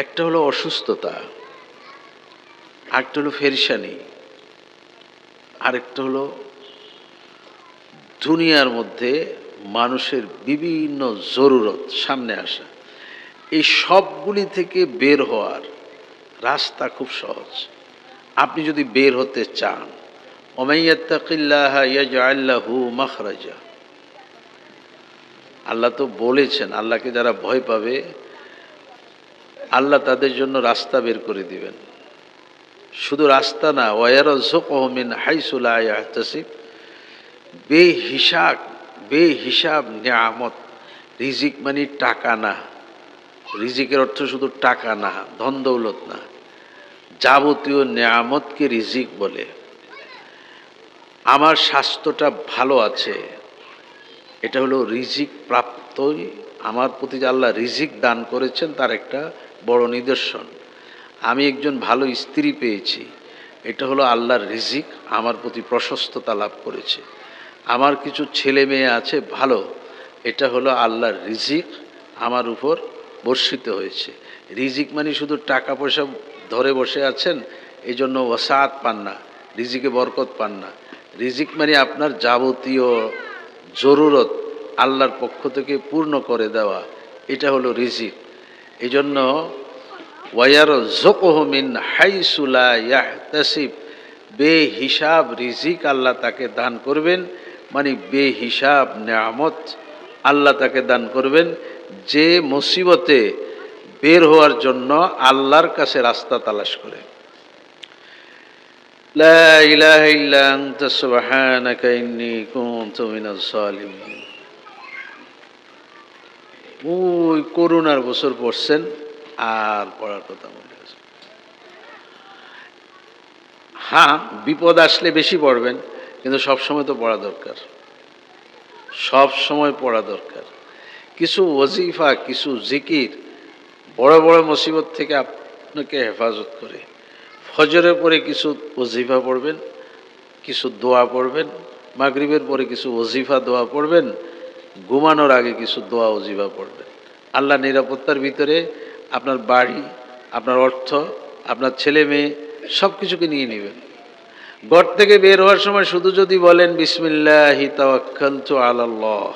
একটা হলো অসুস্থতা, আরেকটা হলো পেরেশানি, আরেকটা হলো দুনিয়ার মধ্যে মানুষের বিভিন্ন জরুরত সামনে আসা। এই সবগুলি থেকে বের হওয়ার রাস্তা খুব সহজ। আপনি যদি বের হতে চান, ওমাইয়াত্তাকিল্লাহা ইয়াজআল লাহু মাখরাজা, আল্লাহ তো বলেছেন আল্লাহকে যারা ভয় পাবে আল্লাহ তাদের জন্য রাস্তা বের করে দিবেন। শুধু রাস্তা না, ওয়ায়ারযুকহু মিন হাইসু লা ইয়াহতাসিব, বেহিসাব নিয়ামত। রিজিক মানে টাকা না, রিজিকের অর্থ শুধু টাকা না, ধন দৌলত না, যাবতীয় নিয়ামতকে রিজিক বলে। আমার স্বাস্থ্যটা ভালো আছে, এটা হলো রিজিক প্রাপ্তই। আমার প্রতি যে আল্লাহ রিজিক দান করেছেন তার একটা বড় নিদর্শন। আমি একজন ভালো স্ত্রী পেয়েছি, এটা হলো আল্লাহর রিজিক, আমার প্রতি প্রশস্ততা লাভ করেছে। আমার কিছু ছেলে মেয়ে আছে ভালো, এটা হলো আল্লাহর রিজিক, আমার উপর বর্ষিত হয়েছে। রিজিক মানে শুধু টাকা পয়সা ধরে বসে আছেন এই জন্য ওয়াসাত পান না, রিজিকে বরকত পান না। রিজিক মানে আপনার যাবতীয় জরুরত আল্লাহর পক্ষ থেকে পূর্ণ করে দেওয়া, এটা হলো রিজিক। এই জন্য ওয়ায়ারযুকহু মিন হাইসু লা ইয়াহতাসিব, বেহিসাব রিজিক আল্লাহ তাকে দান করবেন, মানে বেহিসাব নিয়ামত আল্লাহ তাকে দান করবেন। যে মুসিবতে বের হওয়ার জন্য আল্লাহর কাছে রাস্তা তালাশ করে। লা ইলাহা ইল্লা আনতা সুবহানাকা ইন্নী কুনতু মিনাজ জালিমিন। ওই করোনার বছর পড়ছেন আর পড়ার কথা মনে আছে। হ্যাঁ, বিপদ আসলে বেশি পড়বেন, কিন্তু সবসময় তো পড়া দরকার, সব সময় পড়া দরকার। কিছু ওয়াজিফা, কিছু জিকির বড় বড় মুসিবত থেকে আপনাকে হেফাজত করে। ফজরের পরে কিছু ওয়াজিফা পড়বেন, কিছু দোয়া পড়বেন, মাগরিবের পরে কিছু ওয়াজিফা দোয়া পড়বেন, ঘুমানোর আগে কিছু দোয়া ওয়াজিফা পড়বেন। আল্লাহ নিরাপত্তার ভিতরে আপনার বাড়ি, আপনার অর্থ, আপনার ছেলে মেয়ে সব কিছুকে নিয়ে নেবেন। ঘর থেকে বের হওয়ার সময় শুধু যদি বলেন বিসমিল্লাহি তাওয়াক্কালতু আলাল্লাহ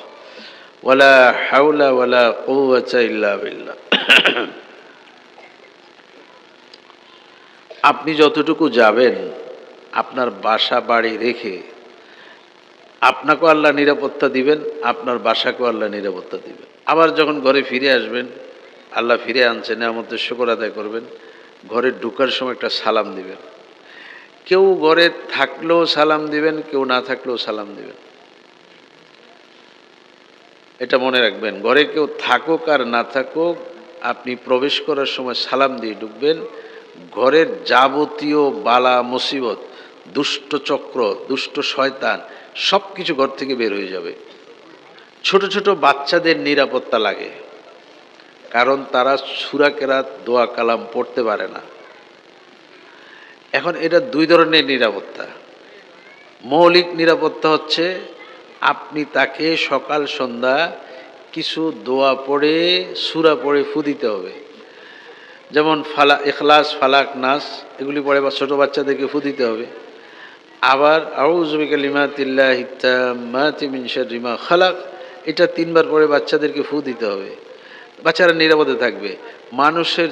ওয়ালা হাওলা ওয়ালা কুওয়াতা ইল্লা বিল্লাহ। আপনি যতটুকু যাবেন আপনার বাসা বাড়ি রেখে আপনাকেও আল্লাহ নিরাপত্তা দিবেন, আপনার বাসাকেও আল্লাহ নিরাপত্তা দিবেন। আবার যখন ঘরে ফিরে আসবেন, আল্লাহ ফিরে আনছে, নিয়ামতের শুকর আদায় করবেন। ঘরে ঢুকার সময় একটা সালাম দিবেন। কেউ ঘরে থাকলেও সালাম দিবেন, কেউ না থাকলেও সালাম দিবেন। এটা মনে রাখবেন, ঘরে কেউ থাকুক আর না থাকুক আপনি প্রবেশ করার সময় সালাম দিয়ে ঢুকবেন। ঘরের যাবতীয় বালা মুসিবত, দুষ্ট চক্র, দুষ্ট শয়তান সব কিছু ঘর থেকে বের হয়ে যাবে। ছোট ছোট বাচ্চাদের নিরাপত্তা লাগে, কারণ তারা সূরা কেরাত দোয়া কালাম পড়তে পারে না। এখন এটা দুই ধরনের নিরাপত্তা। মৌলিক নিরাপত্তা হচ্ছে আপনি তাকে সকাল সন্ধ্যা কিছু দোয়া পড়ে সূরা পড়ে ফু দিতে হবে। যেমন ইখলাস, ফালাক, নাস এগুলি পড়ে বা ছোটো বাচ্চাদেরকে ফু দিতে হবে। আবার আউযু বিকালিমাতিল্লাহি তাম্মাতি মিন শাররি মা খালাক, এটা 3 বার পড়ে বাচ্চাদেরকে ফু দিতে হবে। বাচ্চারা নিরাপদে থাকবে। মানুষের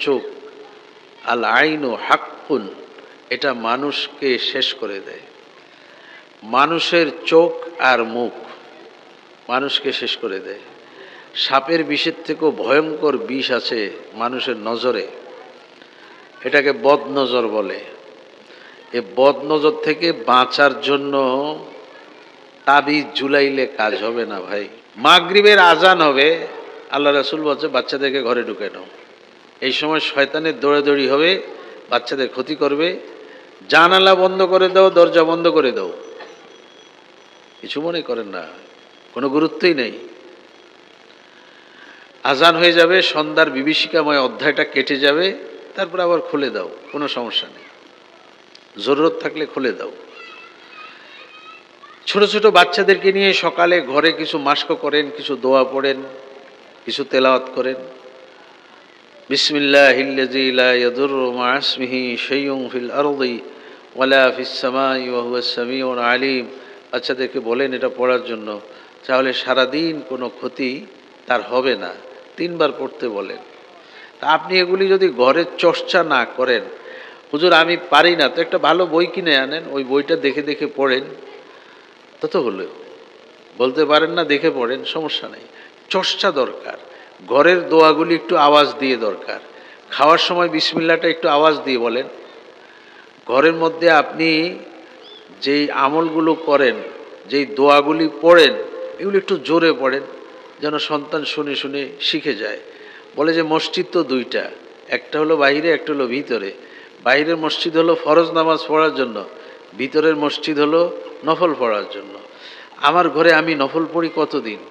চোখ আল আইনু হাক্কুন, এটা মানুষকে শেষ করে দেয়। মানুষের চোখ আর মুখ মানুষকে শেষ করে দেয়। সাপের বিষের থেকেও ভয়ঙ্কর বিষ আছে মানুষের নজরে, এটাকে বদনজর বলে। এ বদনজর থেকে বাঁচার জন্য তাবিজ ঝুলাইলে কাজ হবে না ভাই। মাগরিবের আজান হবে, আল্লাহ রাসূল বলছে বাচ্চাদেরকে ঘরে ঢুকে নাও। এই সময় শয়তানের দৌড়াদৌড়ি হবে, বাচ্চাদের ক্ষতি করবে। জানালা বন্ধ করে দাও, দরজা বন্ধ করে দাও, কিছু মনে করেন না, কোনো গুরুত্বই নেই। আজান হয়ে যাবে, সন্ধ্যার বিভীষিকাময় অধ্যায়টা কেটে যাবে, তারপর আবার খুলে দাও, কোনো সমস্যা নেই। জরুরত থাকলে খুলে দাও। ছোট ছোট বাচ্চাদেরকে নিয়ে সকালে ঘরে কিছু মাস্ক করেন, কিছু দোয়া পড়েন, কিছু তেলাওয়াত করেন। বিসমিল্লাহিল্লাযী লা ইয়াদুররু মা ইসমিহি শাইউন ফিল আরদি ওয়ালা ফিস সামাই ওয়া হুয়াস সামিউল আলিম। বাচ্চাদেরকে বলেন এটা পড়ার জন্য, তাহলে সারাদিন কোনো ক্ষতি তার হবে না। 3বার পড়তে বলেন। তা আপনি এগুলি যদি ঘরে চর্চা না করেন, হুজুর আমি পারি না, তো একটা ভালো বই কিনে আনেন, ওই বইটা দেখে দেখে পড়েন, তত হলো। বলতে পারেন না, দেখে পড়েন, সমস্যা নেই। চর্চা দরকার। ঘরের দোয়াগুলি একটু আওয়াজ দিয়ে দরকার। খাওয়ার সময় বিসমিল্লাহটা একটু আওয়াজ দিয়ে বলেন। ঘরের মধ্যে আপনি যেই আমলগুলো করেন, যেই দোয়াগুলি পড়েন, এগুলো একটু জোরে পড়েন, যেন সন্তান শুনে শুনে শিখে যায়। বলে যে মসজিদ তো 2টা, একটা হলো বাইরে, একটা হলো ভিতরে। বাইরের মসজিদ হলো ফরজ নামাজ পড়ার জন্য, ভিতরের মসজিদ হলো নফল পড়ার জন্য। আমার ঘরে আমি নফল পড়ি কতদিন?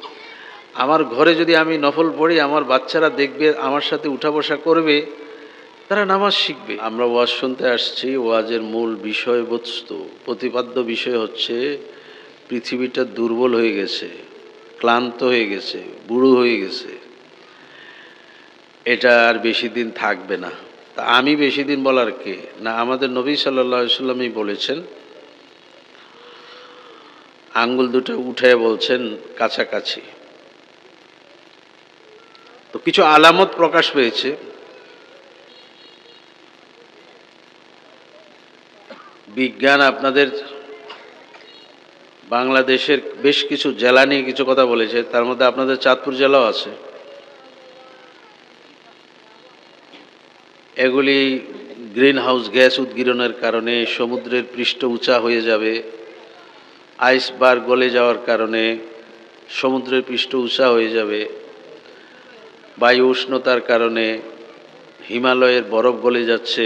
আমার ঘরে যদি আমি নফল পড়ি, আমার বাচ্চারা দেখবে, আমার সাথে উঠা বসা করবে, তারা নামাজ শিখবে। আমরা ওয়াজ শুনতে আসছি, ওয়াজের মূল বিষয়বস্তু, প্রতিপাদ্য বিষয় হচ্ছে পৃথিবীটা দুর্বল হয়ে গেছে, ক্লান্ত হয়ে গেছে, বুড়ো হয়ে গেছে, এটা আর বেশি দিন থাকবে না। তা আমি বেশি দিন বলার কে? না, আমাদের নবী সাল্লাল্লাহু আলাইহি সাল্লামই বলেছেন, আঙ্গুল দুটো উঠে বলছেন কাছাকাছি। তো কিছু আলামত প্রকাশ পেয়েছে। বিজ্ঞান আপনাদের বাংলাদেশের বেশ কিছু জেলা নিয়ে কিছু কথা বলেছে, তার মধ্যে আপনাদের চাঁদপুর জেলাও আছে। এগুলি গ্রিন হাউস গ্যাস উদ্গীরণের কারণে সমুদ্রের পৃষ্ঠ উঁচা হয়ে যাবে, আইসবার্গ গলে যাওয়ার কারণে সমুদ্রের পৃষ্ঠ উঁচা হয়ে যাবে, বায়ু উষ্ণতার কারণে হিমালয়ের বরফ গলে যাচ্ছে।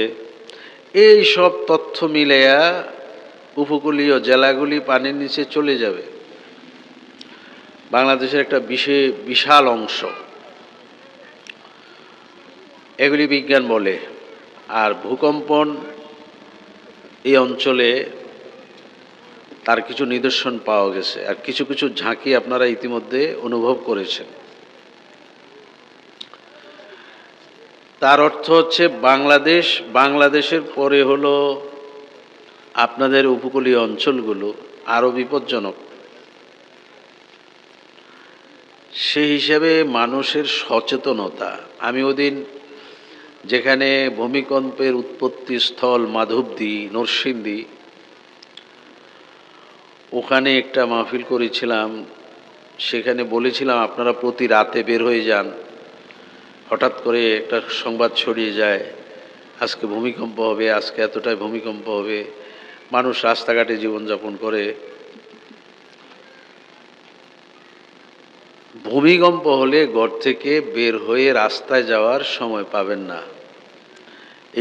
এই সব তথ্য মিলেয়া উপকূলীয় জেলাগুলি পানির নিচে চলে যাবে। বাংলাদেশের একটা বিশাল অংশ, এগুলি বিজ্ঞান বলে। আর ভূকম্পন এই অঞ্চলে তার কিছু নিদর্শন পাওয়া গেছে, আর কিছু কিছু ঝাঁকি আপনারা ইতিমধ্যে অনুভব করেছেন। তার অর্থ হচ্ছে বাংলাদেশের পরে হলো আপনাদের উপকূলীয় অঞ্চলগুলো আরও বিপজ্জনক। সেই হিসাবে মানুষের সচেতনতা, আমি ওদিন যেখানে ভূমিকম্পের উৎপত্তি স্থল মাধবদী, নরসিংদী, ওখানে একটা মাহফিল করেছিলাম। সেখানে বলেছিলাম আপনারা প্রতি রাতে বের হয়ে যান। হঠাৎ করে একটা সংবাদ ছড়িয়ে যায়, আজকে ভূমিকম্প হবে, আজকে এতটাই ভূমিকম্প হবে। মানুষ রাস্তাঘাটে জীবনযাপন করে। ভূমিকম্প হলে ঘর থেকে বের হয়ে রাস্তায় যাওয়ার সময় পাবেন না,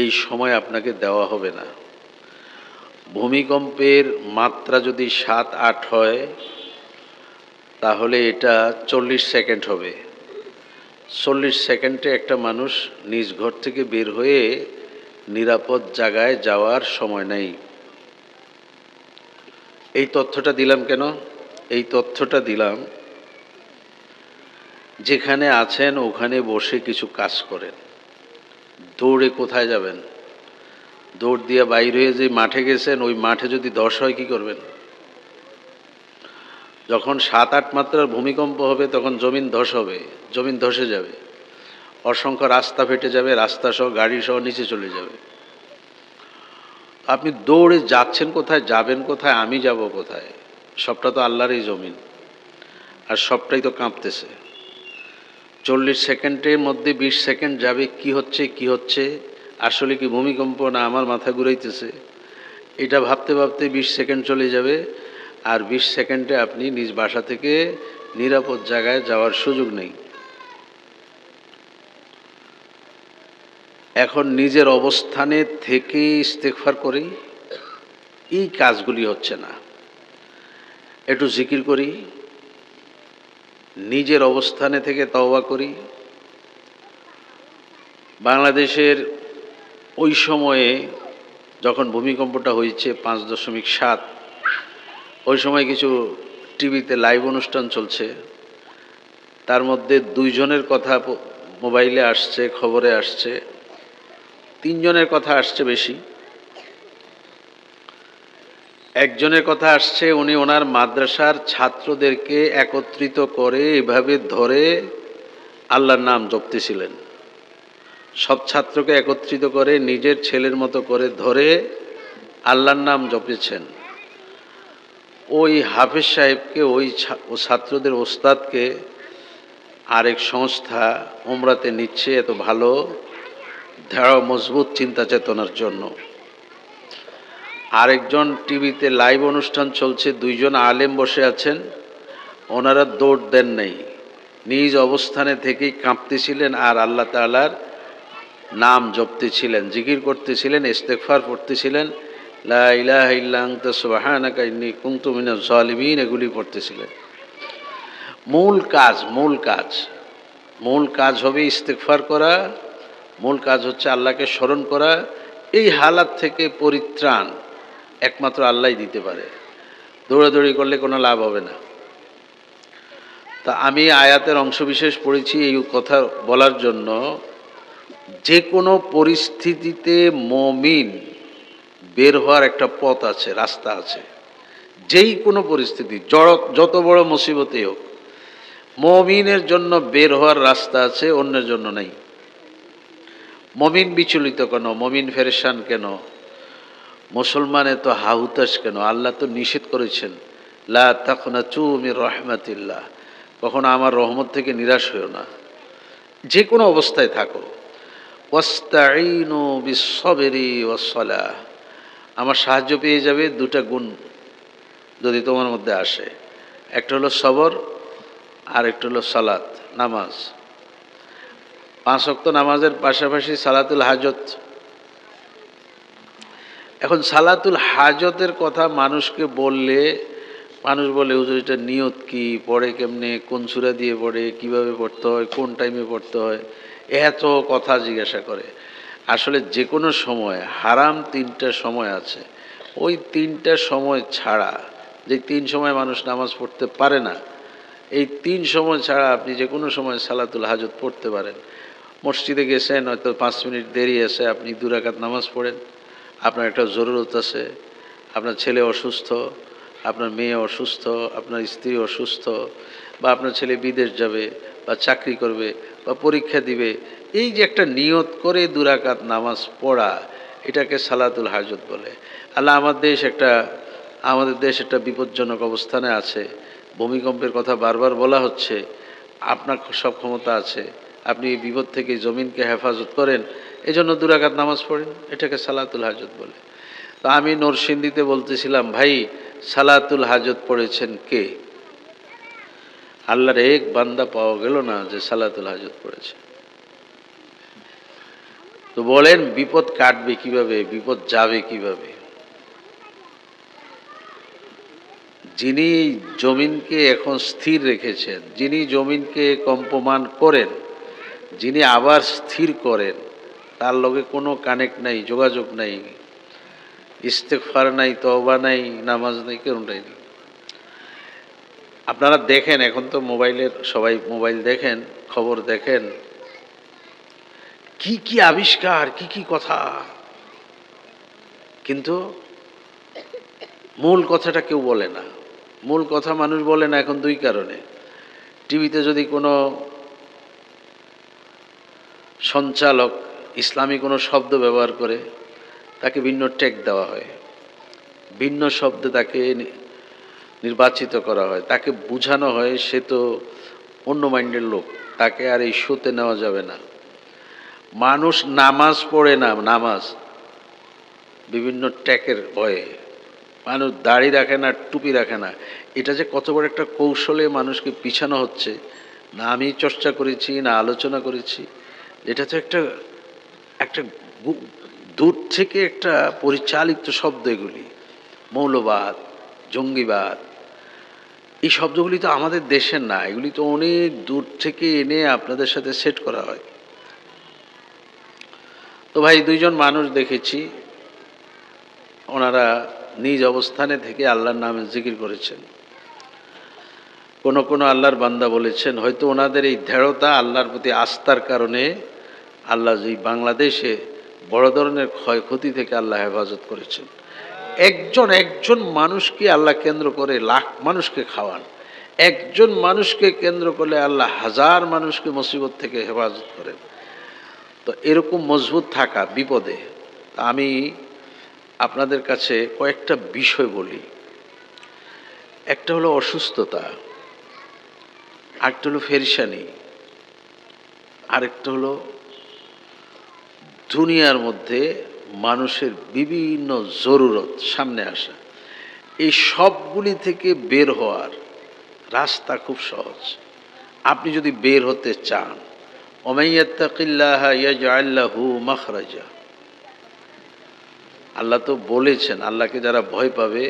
এই সময় আপনাকে দেওয়া হবে না। ভূমিকম্পের মাত্রা যদি 7-8 হয়, তাহলে এটা 40 সেকেন্ড হবে। 40 সেকেন্ডে একটা মানুষ নিজ ঘর থেকে বের হয়ে নিরাপদ জায়গায় যাওয়ার সময় নেই। এই তথ্যটা দিলাম কেন? এই তথ্যটা দিলাম, যেখানে আছেন ওখানে বসে কিছু কাজ করেন। দৌড়ে কোথায় যাবেন? দৌড় দিয়ে বাইরে হয়ে যে মাঠে গেছেন, ওই মাঠে যদি 10 হয় কী করবেন? যখন 7-8 মাত্রার ভূমিকম্প হবে, তখন জমিন ধস হবে, জমিন ধসে যাবে, অসংখ্য রাস্তা ফেটে যাবে, রাস্তা সহ গাড়ি সহ নিচে চলে যাবে। আপনি দৌড়ে যাচ্ছেন কোথায়, যাবেন কোথায়, আমি যাব কোথায়? সবটা তো আল্লাহরই জমিন, আর সবটাই তো কাঁপতেছে। 40 সেকেন্ডের মধ্যে 20 সেকেন্ড যাবে, কি হচ্ছে, আসলে কি ভূমিকম্প না আমার মাথা ঘুরাইতেছে, এটা ভাবতে ভাবতে 20 সেকেন্ড চলে যাবে। আর 20 সেকেন্ডে আপনি নিজ বাসা থেকে নিরাপদ জায়গায় যাওয়ার সুযোগ নেই। এখন নিজের অবস্থানে থেকে ইস্তেগফার করি, এই কাজগুলি হচ্ছে না। একটু জিকির করি, নিজের অবস্থানে থেকে তওবা করি। বাংলাদেশের ওই সময়ে যখন ভূমিকম্পটা হয়েছে 5.7, ওই সময় কিছু টিভিতে লাইভ অনুষ্ঠান চলছে, তার মধ্যে 2 জনের কথা মোবাইলে আসছে, খবরে আসছে, তিনজনের কথা আসছে বেশি। একজনের কথা আসছে, উনি ওনার মাদ্রাসার ছাত্রদেরকে একত্রিত করে এভাবে ধরে আল্লাহর নাম জপতেছিলেন। সব ছাত্রকে একত্রিত করে নিজের ছেলের মতো করে ধরে আল্লাহর নাম জপেছেন। ওই হাফেজ সাহেবকে, ওই ছাত্রদের ওস্তাদকে আরেক সংস্থা উমরাতে নিচ্ছে এত ভালো দৃঢ় মজবুত চিন্তা চেতনার জন্য। আরেকজন টিভিতে লাইভ অনুষ্ঠান চলছে, দুইজন আলেম বসে আছেন, ওনারা দৌড় দেন নাই, নিজ অবস্থানে থেকেই কাঁপতেছিলেন আর আল্লাহ তাআলার নাম জপতেছিলেন, জিকির করতেছিলেন, ইস্তেগফার পড়তেছিলেন, লা ইলাহা ইল্লা আনতা সুবহানাকা ইন্নী কুনতু মিনাজ জালিমিন, এগুলি পড়তেছিলেন। মূল কাজ হবে ইস্তেগফার করা, মূল কাজ হচ্ছে আল্লাহকে স্মরণ করা। এই হালাত থেকে পরিত্রাণ একমাত্র আল্লাহই দিতে পারে। দৌড়াদৌড়ি করলে কোনো লাভ হবে না। তা আমি আয়াতের অংশবিশেষ পড়েছি এই কথা বলার জন্য, যে কোনো পরিস্থিতিতে মুমিন বের হওয়ার একটা পথ আছে, রাস্তা আছে। যেই কোনো পরিস্থিতি, যত বড় মুসিবতই হোক, মুমিনের জন্য বের হওয়ার রাস্তা আছে, অন্যের জন্য নাই। মুমিন বিচলিত কেন? মুমিন পেরেশান কেন? মুসলমান এত হাহুতাশ কেন? আল্লাহ তো নিষেধ করেছেন, লা তাকনাতু মির রাহমাতিল্লাহ, কখনো আমার রহমত থেকে নিরাশ হইও না। যে কোনো অবস্থায় থাকো, ওয়াস্তাঈনু বিস-সাবরি ওয়াস-সালাহ, আমার সাহায্য পেয়ে যাবে দুটা গুণ যদি তোমার মধ্যে আসে। একটা হলো সবর, আর একটা হলো সালাত, নামাজ। 5 ওয়াক্ত নামাজের পাশাপাশি সালাতুল হাজত। এখন সালাতুল হাজতের কথা মানুষকে বললে মানুষ বলে, হুজুর এটা নিয়ত কি, পড়ে কেমনে, কোন সূরা দিয়ে পড়ে, কিভাবে পড়তে হয়, কোন টাইমে পড়তে হয়, এত কথা জিজ্ঞাসা করে। আসলে যে কোনো সময়, হারাম 3টা সময় আছে, ওই 3টা সময় ছাড়া, যে 3 সময় মানুষ নামাজ পড়তে পারে না, এই 3 সময় ছাড়া আপনি যে কোনো সময় সালাতুল হাজত পড়তে পারেন। মসজিদে গেছেন, হয়তো 5 মিনিট দেরি আছে, আপনি 2 রাকাত নামাজ পড়েন। আপনার একটা জরুরত আছে, আপনার ছেলে অসুস্থ, আপনার মেয়ে অসুস্থ, আপনার স্ত্রী অসুস্থ, বা আপনার ছেলে বিদেশ যাবে বা চাকরি করবে বা পরীক্ষা দিবে, এই যে একটা নিয়ত করে 2 রাকাত নামাজ পড়া, এটাকে সালাতুল হাজত বলে। আল্লাহ আমাদের দেশ একটা বিপজ্জনক অবস্থানে আছে। ভূমিকম্পের কথা বারবার বলা হচ্ছে। আপনার সব ক্ষমতা আছে, আপনি এই বিপদ থেকে জমিনকে হেফাজত করেন, এজন্য 2 রাকাত নামাজ পড়েন, এটাকে সালাতুল হাজত বলে। তো আমি নরসিংদীতে বলতেছিলাম, ভাই সালাতুল হাজত পড়েছেন কে? আল্লাহর এক বান্দা পাওয়া গেল না যে সালাতুল হাজত পড়েছে। তো বলেন বিপদ কাটবে কিভাবে, বিপদ যাবে কিভাবে? যিনি জমিনকে এখন স্থির রেখেছেন, যিনি জমিনকে কম্পমান করেন, যিনি আবার স্থির করেন, তার লগে কোনো কানেক্ট নাই, যোগাযোগ নাই, ইস্তেগফার নাই, তওবা নাই, নামাজ নাই, কোনটাই নেই। আপনারা দেখেন, এখন তো সবাই মোবাইল দেখেন, খবর দেখেন, কি কি আবিষ্কার, কি কি কথা, কিন্তু মূল কথাটা কেউ বলে না। মূল কথা মানুষ বলে না এখন 2 কারণে। টিভিতে যদি কোনো সঞ্চালক ইসলামী কোনো শব্দ ব্যবহার করে, তাকে ভিন্ন ট্যাগ দেওয়া হয়, ভিন্ন শব্দে তাকে নির্বাচিত করা হয়, তাকে বোঝানো হয় সে তো অন্য মাইন্ডের লোক, তাকে আর এই শোতে নেওয়া যাবে না। মানুষ নামাজ পড়ে না, নামাজ বিভিন্ন ট্যাগের ভয়ে। মানুষ দাড়ি রাখে না, টুপি রাখে না। এটা যে কত বড় একটা কৌশলে মানুষকে পিছানো হচ্ছে, না আমি চর্চা করেছি, না আলোচনা করেছি। এটা তো একটা একটা দূর থেকে একটা পরিচালিত শব্দ। এগুলি মৌলবাদ, জঙ্গিবাদ, এই শব্দগুলি তো আমাদের দেশের না, এগুলি তো অনেক দূর থেকে এনে আপনাদের সাথে সেট করা হয়। তো ভাই 2জন মানুষ দেখেছি, ওনারা নিজ অবস্থানে থেকে আল্লাহর নামে জিকির করেছেন। কোনো আল্লাহর বান্দা বলেছেন হয়তো ওনাদের এই দৃঢ়তা আল্লাহর প্রতি আস্থার কারণে আল্লাহ এই বাংলাদেশে বড় ধরনের ক্ষয়ক্ষতি থেকে আল্লাহ হেফাজত করেছেন। একজন মানুষকে আল্লাহ কেন্দ্র করে লাখ মানুষকে খাওয়ান, একজন মানুষকে কেন্দ্র করলে আল্লাহ হাজার মানুষকে মুসিবত থেকে হেফাজত করেন। তো এরকম মজবুত থাকা বিপদে, আমি আপনাদের কাছে কয়েকটা বিষয় বলি। একটা হলো অসুস্থতা, আরেকটা হলো পেরেশানি, আরেকটা হলো দুনিয়ার মধ্যে মানুষের বিভিন্ন জরুরত সামনে আসা। এই সবগুলি থেকে বের হওয়ার রাস্তা খুব সহজ। আপনি যদি বের হতে চান, ওমাইয়াত্তাকিল্লাহা ইয়াজআল লাহু মাখরাজা, আল্লাহ তো বলেছেন আল্লাহকে যারা ভয় পাবে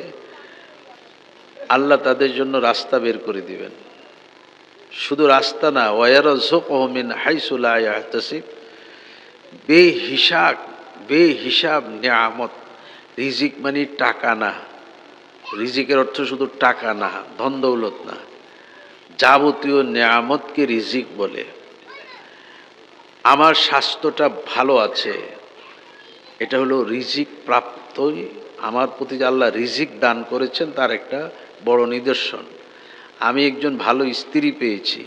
আল্লাহ তাদের জন্য রাস্তা বের করে দিবেন। শুধু রাস্তা না, ওয়ায়ারযুকহু মিন হাইসু লা ইয়াহতাসিব, বেহিসাব নিয়ামত। রিজিক মানে টাকা না, রিজিকের অর্থ শুধু টাকা না, ধন দৌলত না, যাবতীয় নিয়ামতকে রিজিক বলে। আমার স্বাস্থ্যটা ভালো আছে, এটা হলো রিজিক প্রাপ্তই, আমার প্রতি যে আল্লাহ রিজিক দান করেছেন তার একটা বড় নিদর্শন। আমি একজন ভালো স্ত্রী পেয়েছি,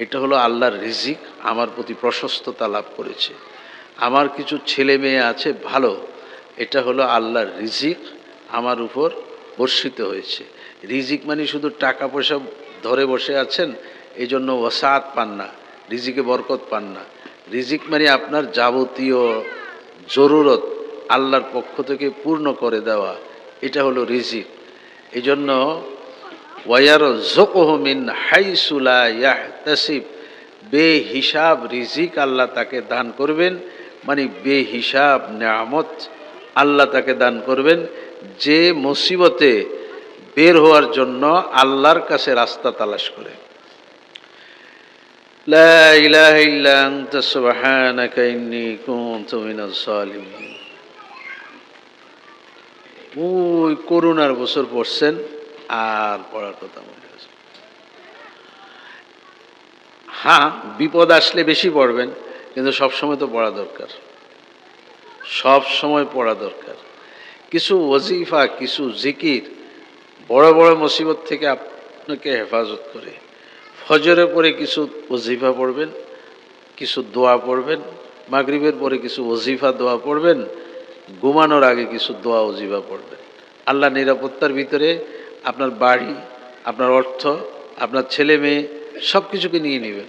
এটা হলো আল্লাহর রিজিক, আমার প্রতি প্রশস্ততা লাভ করেছে। আমার কিছু ছেলে মেয়ে আছে ভালো, এটা হলো আল্লাহর রিজিক আমার উপর বর্ষিত হয়েছে। রিজিক মানে শুধু টাকা পয়সা ধরে বসে আছেন এই জন্য ওয়াসাত পান না, রিজিকে বরকত পান না। রিজিক মানে আপনার যাবতীয় জরুরত আল্লাহর পক্ষ থেকে পূর্ণ করে দেওয়া, এটা হলো রিজিক। এই জন্য ওয়ায়ারযুকহু মিন হাইসু লা ইয়াহতাসিব, বেহিসাব রিজিক আল্লাহ তাকে দান করবেন, মানে বেহিসাব নিয়ামত আল্লাহ তাকে দান করবেন। যে মুসিবতে বের হওয়ার জন্য আল্লাহর কাছে রাস্তা তালাশ করে। লা ইলাহা ইল্লা আনতা সুবহানাকা ইন্নী কুনতু মিনাজ জালিমিন। ওই করোনার বছর পড়ছেন আর পড়ার কথা মনে আছে। হ্যাঁ, বিপদ আসলে বেশি পড়বেন, কিন্তু সবসময় তো পড়া দরকার, সব সময় পড়া দরকার। কিছু ওয়াজিফা, কিছু জিকির বড় বড় মুসিবত থেকে আপনাকে হেফাজত করে। ফজরের পরে কিছু ওয়াজিফা পড়বেন, কিছু দোয়া পড়বেন, মাগরিবের পরে কিছু ওয়াজিফা দোয়া পড়বেন, ঘুমানোর আগে কিছু দোয়া ওয়াজিফা পড়বেন। আল্লাহ নিরাপত্তার ভিতরে আপনার বাড়ি, আপনার অর্থ, আপনার ছেলে মেয়ে সব কিছুকে নিয়ে নেবেন।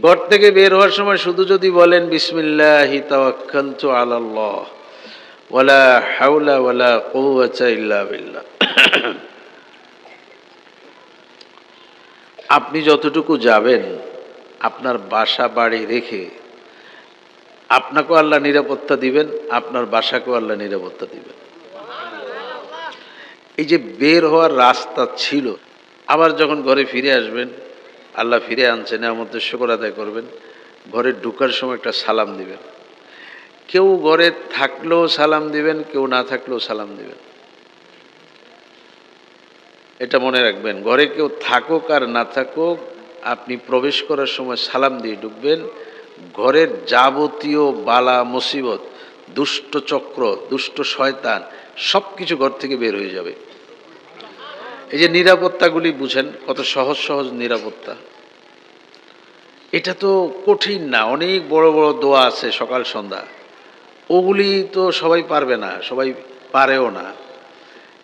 ঘর থেকে বের হওয়ার সময় শুধু যদি বলেন বিসমিল্লাহি তাওয়াক্কালতু আলাল্লাহ ওয়ালা হাওলা ওয়ালা কুওয়াতা ইল্লা বিল্লাহ। আপনি যতটুকু যাবেন আপনার বাসা বাড়ি রেখে আপনাকেও আল্লাহ নিরাপত্তা দিবেন, আপনার বাসাকেও আল্লাহ নিরাপত্তা দিবেন। এই যে বের হওয়ার রাস্তা ছিল, আবার যখন ঘরে ফিরে আসবেন, আল্লাহ ফিরে আনছেন, আমাদের শুকর আদায় করবেন। ঘরে ঢুকার সময় একটা সালাম দিবেন। কেউ ঘরে থাকলেও সালাম দিবেন, কেউ না থাকলেও সালাম দিবেন। এটা মনে রাখবেন, ঘরে কেউ থাকুক আর না থাকুক, আপনি প্রবেশ করার সময় সালাম দিয়ে ঢুকবেন। ঘরের যাবতীয় বালা মুসিবত, দুষ্ট চক্র, দুষ্ট শয়তান সব কিছু ঘর থেকে বের হয়ে যাবে। এই যে নিরাপত্তাগুলি বুঝেন, কত সহজ সহজ নিরাপত্তা। এটা তো কঠিন না, অনেক বড় বড় দোয়া আছে সকাল সন্ধ্যা, ওগুলি তো সবাই পারবে না, সবাই পারেও না,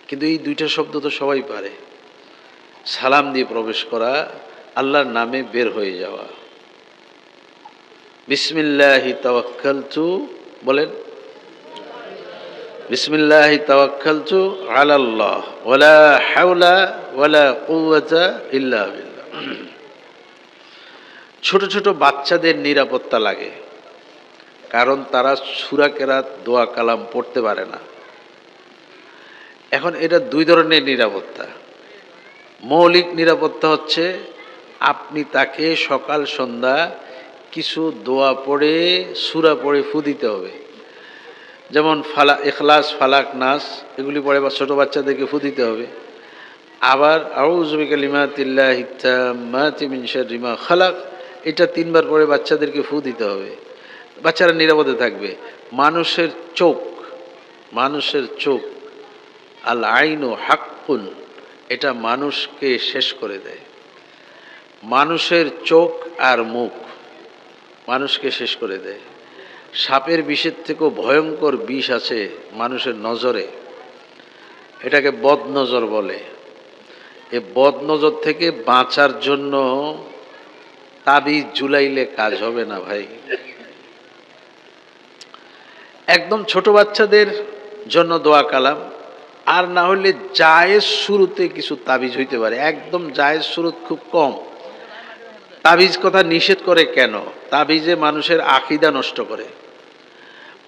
কিন্তু এই দুইটা শব্দ তো সবাই পারে। সালাম দিয়ে প্রবেশ করা, আল্লাহর নামে বের হয়ে যাওয়া। বিসমিল্লাহি তাওয়াক্কালতু বলেন, বিসমিল্লাহি তাওয়াক্কালতু আলাল্লাহ ওয়ালা হাওলা ওয়ালা কুওয়াতা ইল্লা বিল্লাহ। ছোট ছোট বাচ্চাদের নিরাপত্তা লাগে, কারণ তারা সূরা কেরাত দোয়া কালাম পড়তে পারে না। এখন এটা দুই ধরনের নিরাপত্তা। মৌলিক নিরাপত্তা হচ্ছে আপনি তাকে সকাল সন্ধ্যা কিছু দোয়া পড়ে সূরা পড়ে ফু দিতে হবে। যেমন ইখলাস, ফালাক, নাস এগুলি পড়ে ছোটো বাচ্চাদেরকে ফু দিতে হবে। আবার আউযু বিকালিমাতিল্লাহি তাম্মাতি মিন শাররি মা খালাক, এটা 3 বার পরে বাচ্চাদেরকে ফু দিতে হবে, বাচ্চারা নিরাপদে থাকবে। মানুষের চোখ, মানুষের চোখ, আল আইনু হাক্কুন, এটা মানুষকে শেষ করে দেয়। মানুষের চোখ আর মুখ মানুষকে শেষ করে দেয়। সাপের বিষের থেকেও ভয়ঙ্কর বিষ আছে মানুষের নজরে, এটাকে বদনজর বলে। এই বদনজর থেকে বাঁচার জন্য তাবিজ ঝুলাইলে কাজ হবে না ভাই। একদম ছোট বাচ্চাদের জন্য দোয়া কালাম, আর না হলে জায়েজ শুরুতে কিছু তাবিজ হইতে পারে, একদম জায়েজ শুরুত খুব কম। তাবিজ কথা নিষেধ করে কেন? তাবিজে মানুষের আকীদা নষ্ট করে।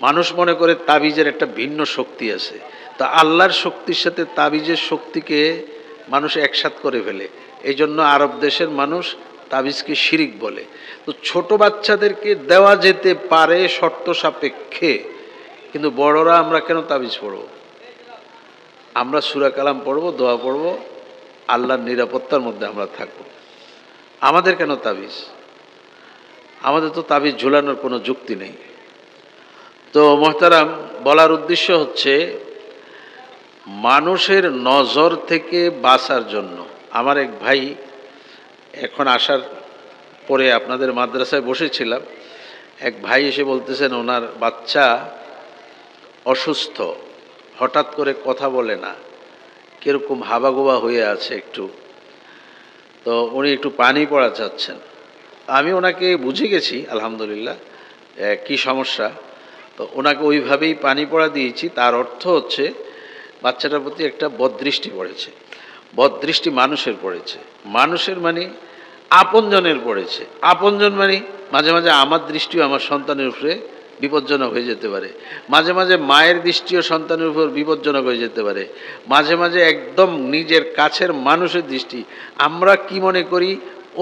মানুষ মনে করে তাবিজের একটা ভিন্ন শক্তি আছে, তা আল্লাহর শক্তির সাথে তাবিজের শক্তিকে মানুষ একসাথ করে ফেলে। এই জন্য আরব দেশের মানুষ তাবিজকে শিরিক বলে। তো ছোট বাচ্চাদেরকে দেওয়া যেতে পারে শর্ত সাপেক্ষে, কিন্তু বড়রা আমরা কেন তাবিজ পড়ব? আমরা সূরা কালাম পড়ব, দোয়া পড়ব, আল্লাহর নিরাপত্তার মধ্যে আমরা থাকব। আমাদের কেন তাবিজ? আমাদের তো তাবিজ ঝুলানোর কোনো যুক্তি নেই। তো মোহতারাম, বলার উদ্দেশ্য হচ্ছে মানুষের নজর থেকে বাঁচার জন্য। আমার এক ভাই, এখন আসার পরে আপনাদের মাদ্রাসায় বসেছিলাম, এক ভাই এসে বলতেছেন ওনার বাচ্চা অসুস্থ, হঠাৎ করে কথা বলে না, কীরকম হাবাগোবা হয়ে আছে একটু, তো উনি একটু পানি পড়া চাচ্ছেন। আমি ওনাকে বুঝে গেছি আলহামদুলিল্লাহ কি সমস্যা, তো ওনাকে ওইভাবেই পানি পড়া দিয়েছি। তার অর্থ হচ্ছে বাচ্চাটার প্রতি একটা বদদৃষ্টি পড়েছে। বদদৃষ্টি মানুষের পড়েছে, মানুষের মানে আপনজনের পড়েছে। আপনজন মানে মাঝে মাঝে আমার দৃষ্টিও আমার সন্তানের উপরে বিপজ্জনক হয়ে যেতে পারে, মাঝে মাঝে মায়ের দৃষ্টিও সন্তানের উপর বিপজ্জনক হয়ে যেতে পারে, মাঝে মাঝে একদম নিজের কাছের মানুষের দৃষ্টি। আমরা কি মনে করি,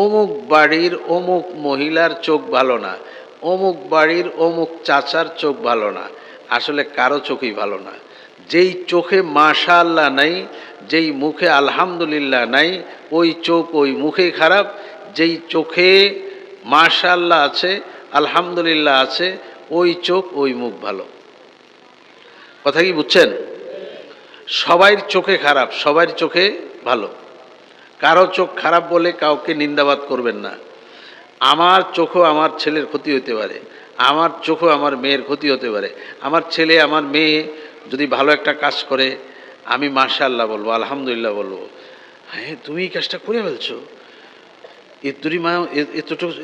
অমুক বাড়ির অমুক মহিলার চোখ ভালো না, অমুক বাড়ির অমুক চাচার চোখ ভালো না। আসলে কারো চোখই ভালো না। যেই চোখে মাশাআল্লাহ নাই, যেই মুখে আলহামদুলিল্লাহ নাই, ওই চোখ ওই মুখে খারাপ। যেই চোখে মাশাআল্লাহ আছে, আলহামদুলিল্লাহ আছে, ওই চোখ ওই মুখ ভালো। কথা কি বুঝছেন? সবাই চোখে খারাপ, সবার চোখে ভালো। কারো চোখ খারাপ বলে কাউকে নিন্দাবাদ করবেন না। আমার চোখও আমার ছেলের ক্ষতি হতে পারে, আমার চোখও আমার মেয়ের ক্ষতি হতে পারে। আমার ছেলে আমার মেয়ে যদি ভালো একটা কাজ করে, আমি মাশাআল্লাহ বলবো, আলহামদুলিল্লাহ বলবো। হ্যাঁ, তুমি এই কাজটা করে ফেলছো,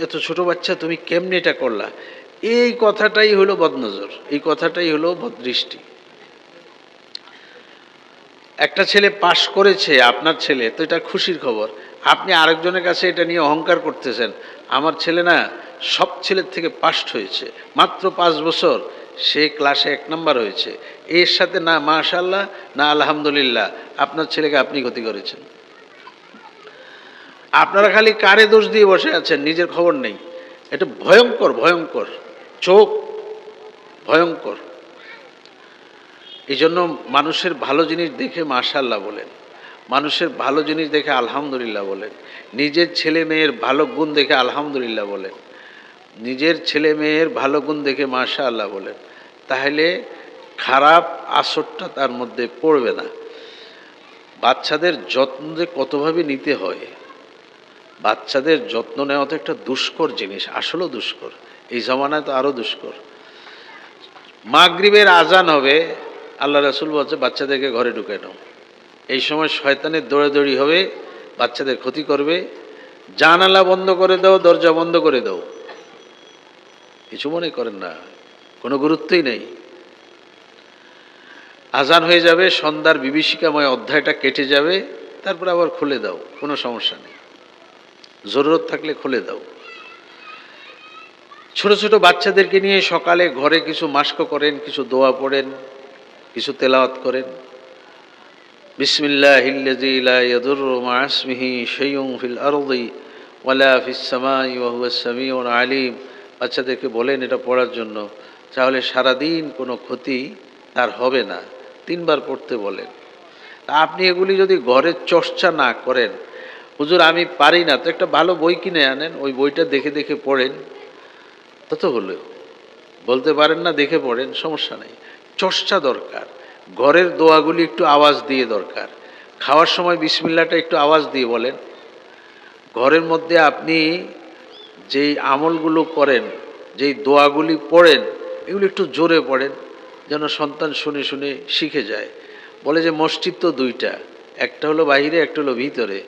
এত ছোট বাচ্চা, তুমি কেমনে এটা করলা? এই কথাটাই হলো বদনজর, এই কথাটাই হলো বদদৃষ্টি। একটা ছেলে পাশ করেছে, আপনার ছেলে, তো এটা খুশির খবর। আপনি আরেকজনের কাছে এটা নিয়ে অহংকার করতেছেন, আমার ছেলে না সব ছেলের থেকে পাস্ট হয়েছে, মাত্র 5 বছর সে ক্লাসে 1 নাম্বার হয়েছে। এর সাথে না মাশাআল্লাহ না আলহামদুলিল্লাহ, আপনার ছেলেকে আপনি ক্ষতি করেছেন। আপনারা খালি কারে দোষ দিয়ে বসে আছেন, নিজের খবর নেই। এটা ভয়ঙ্কর, ভয়ঙ্কর চোখ, ভয়ঙ্কর। এই জন্য মানুষের ভালো জিনিস দেখে মাশাআল্লাহ বলেন, মানুষের ভালো জিনিস দেখে আলহামদুলিল্লাহ বলেন, নিজের ছেলে মেয়ের ভালো গুণ দেখে আলহামদুলিল্লাহ বলেন, নিজের ছেলে মেয়ের ভালো গুণ দেখে মাশাআল্লাহ বলেন। তাহলে খারাপ আসরটা তার মধ্যে পড়বে না। বাচ্চাদের যত্ন যে কতভাবে নিতে হয়, বাচ্চাদের যত্ন নেওয়া তো একটা দুষ্কর জিনিস, আসলেও দুষ্কর। এই জমানায় তো আরও দুষ্কর। মাগরিবের আজান হবে, আল্লাহ রাসূল বলছে বাচ্চাদেরকে ঘরে ঢুকে নাও। এই সময় শয়তানের দৌড়াদৌড়ি হবে, বাচ্চাদের ক্ষতি করবে। জানালা বন্ধ করে দাও, দরজা বন্ধ করে দাও, কিছু মনে করেন না, কোনো গুরুত্বই নেই। আজান হয়ে যাবে, সন্ধ্যার বিভীষিকাময় অধ্যায়টা কেটে যাবে, তারপর আবার খুলে দাও, কোনো সমস্যা নেই, জরুরত থাকলে খুলে দাও। ছোট ছোট বাচ্চাদেরকে নিয়ে সকালে ঘরে কিছু মাস্ক করেন, কিছু দোয়া পড়েন, কিছু তেলাওয়াত করেন। বিসমিল্লাহিল্লাযী লা ইয়াদুররু মা'a ইসমিহি শাইউন ফিল আরদি ওয়ালা ফিস সামাই ওয়া হুয়াস সামিউল আলিম। বাচ্চাদেরকে বলেন এটা পড়ার জন্য, তাহলে সারাদিন কোনো ক্ষতি তার হবে না। 3 বার পড়তে বলেন। তা আপনি এগুলি যদি ঘরে চর্চা না করেন, হুজুর আমি পারি না, তো একটা ভালো বই কিনে আনেন, ওই বইটা দেখে দেখে পড়েন, তত হলেও। বলতে পারেন না, দেখে পড়েন, সমস্যা নেই। চর্চা দরকার। ঘরের দোয়াগুলি একটু আওয়াজ দিয়ে দরকার। খাওয়ার সময় বিসমিল্লাহটা একটু আওয়াজ দিয়ে বলেন। ঘরের মধ্যে আপনি যেই আমলগুলো করেন, যেই দোয়াগুলি পড়েন, এগুলো একটু জোরে পড়েন, যেন সন্তান শুনে শুনে শিখে যায়। বলে যে মসজিদ তো দুইটা, একটা হলো বাইরে, একটা হলো ভিতরে।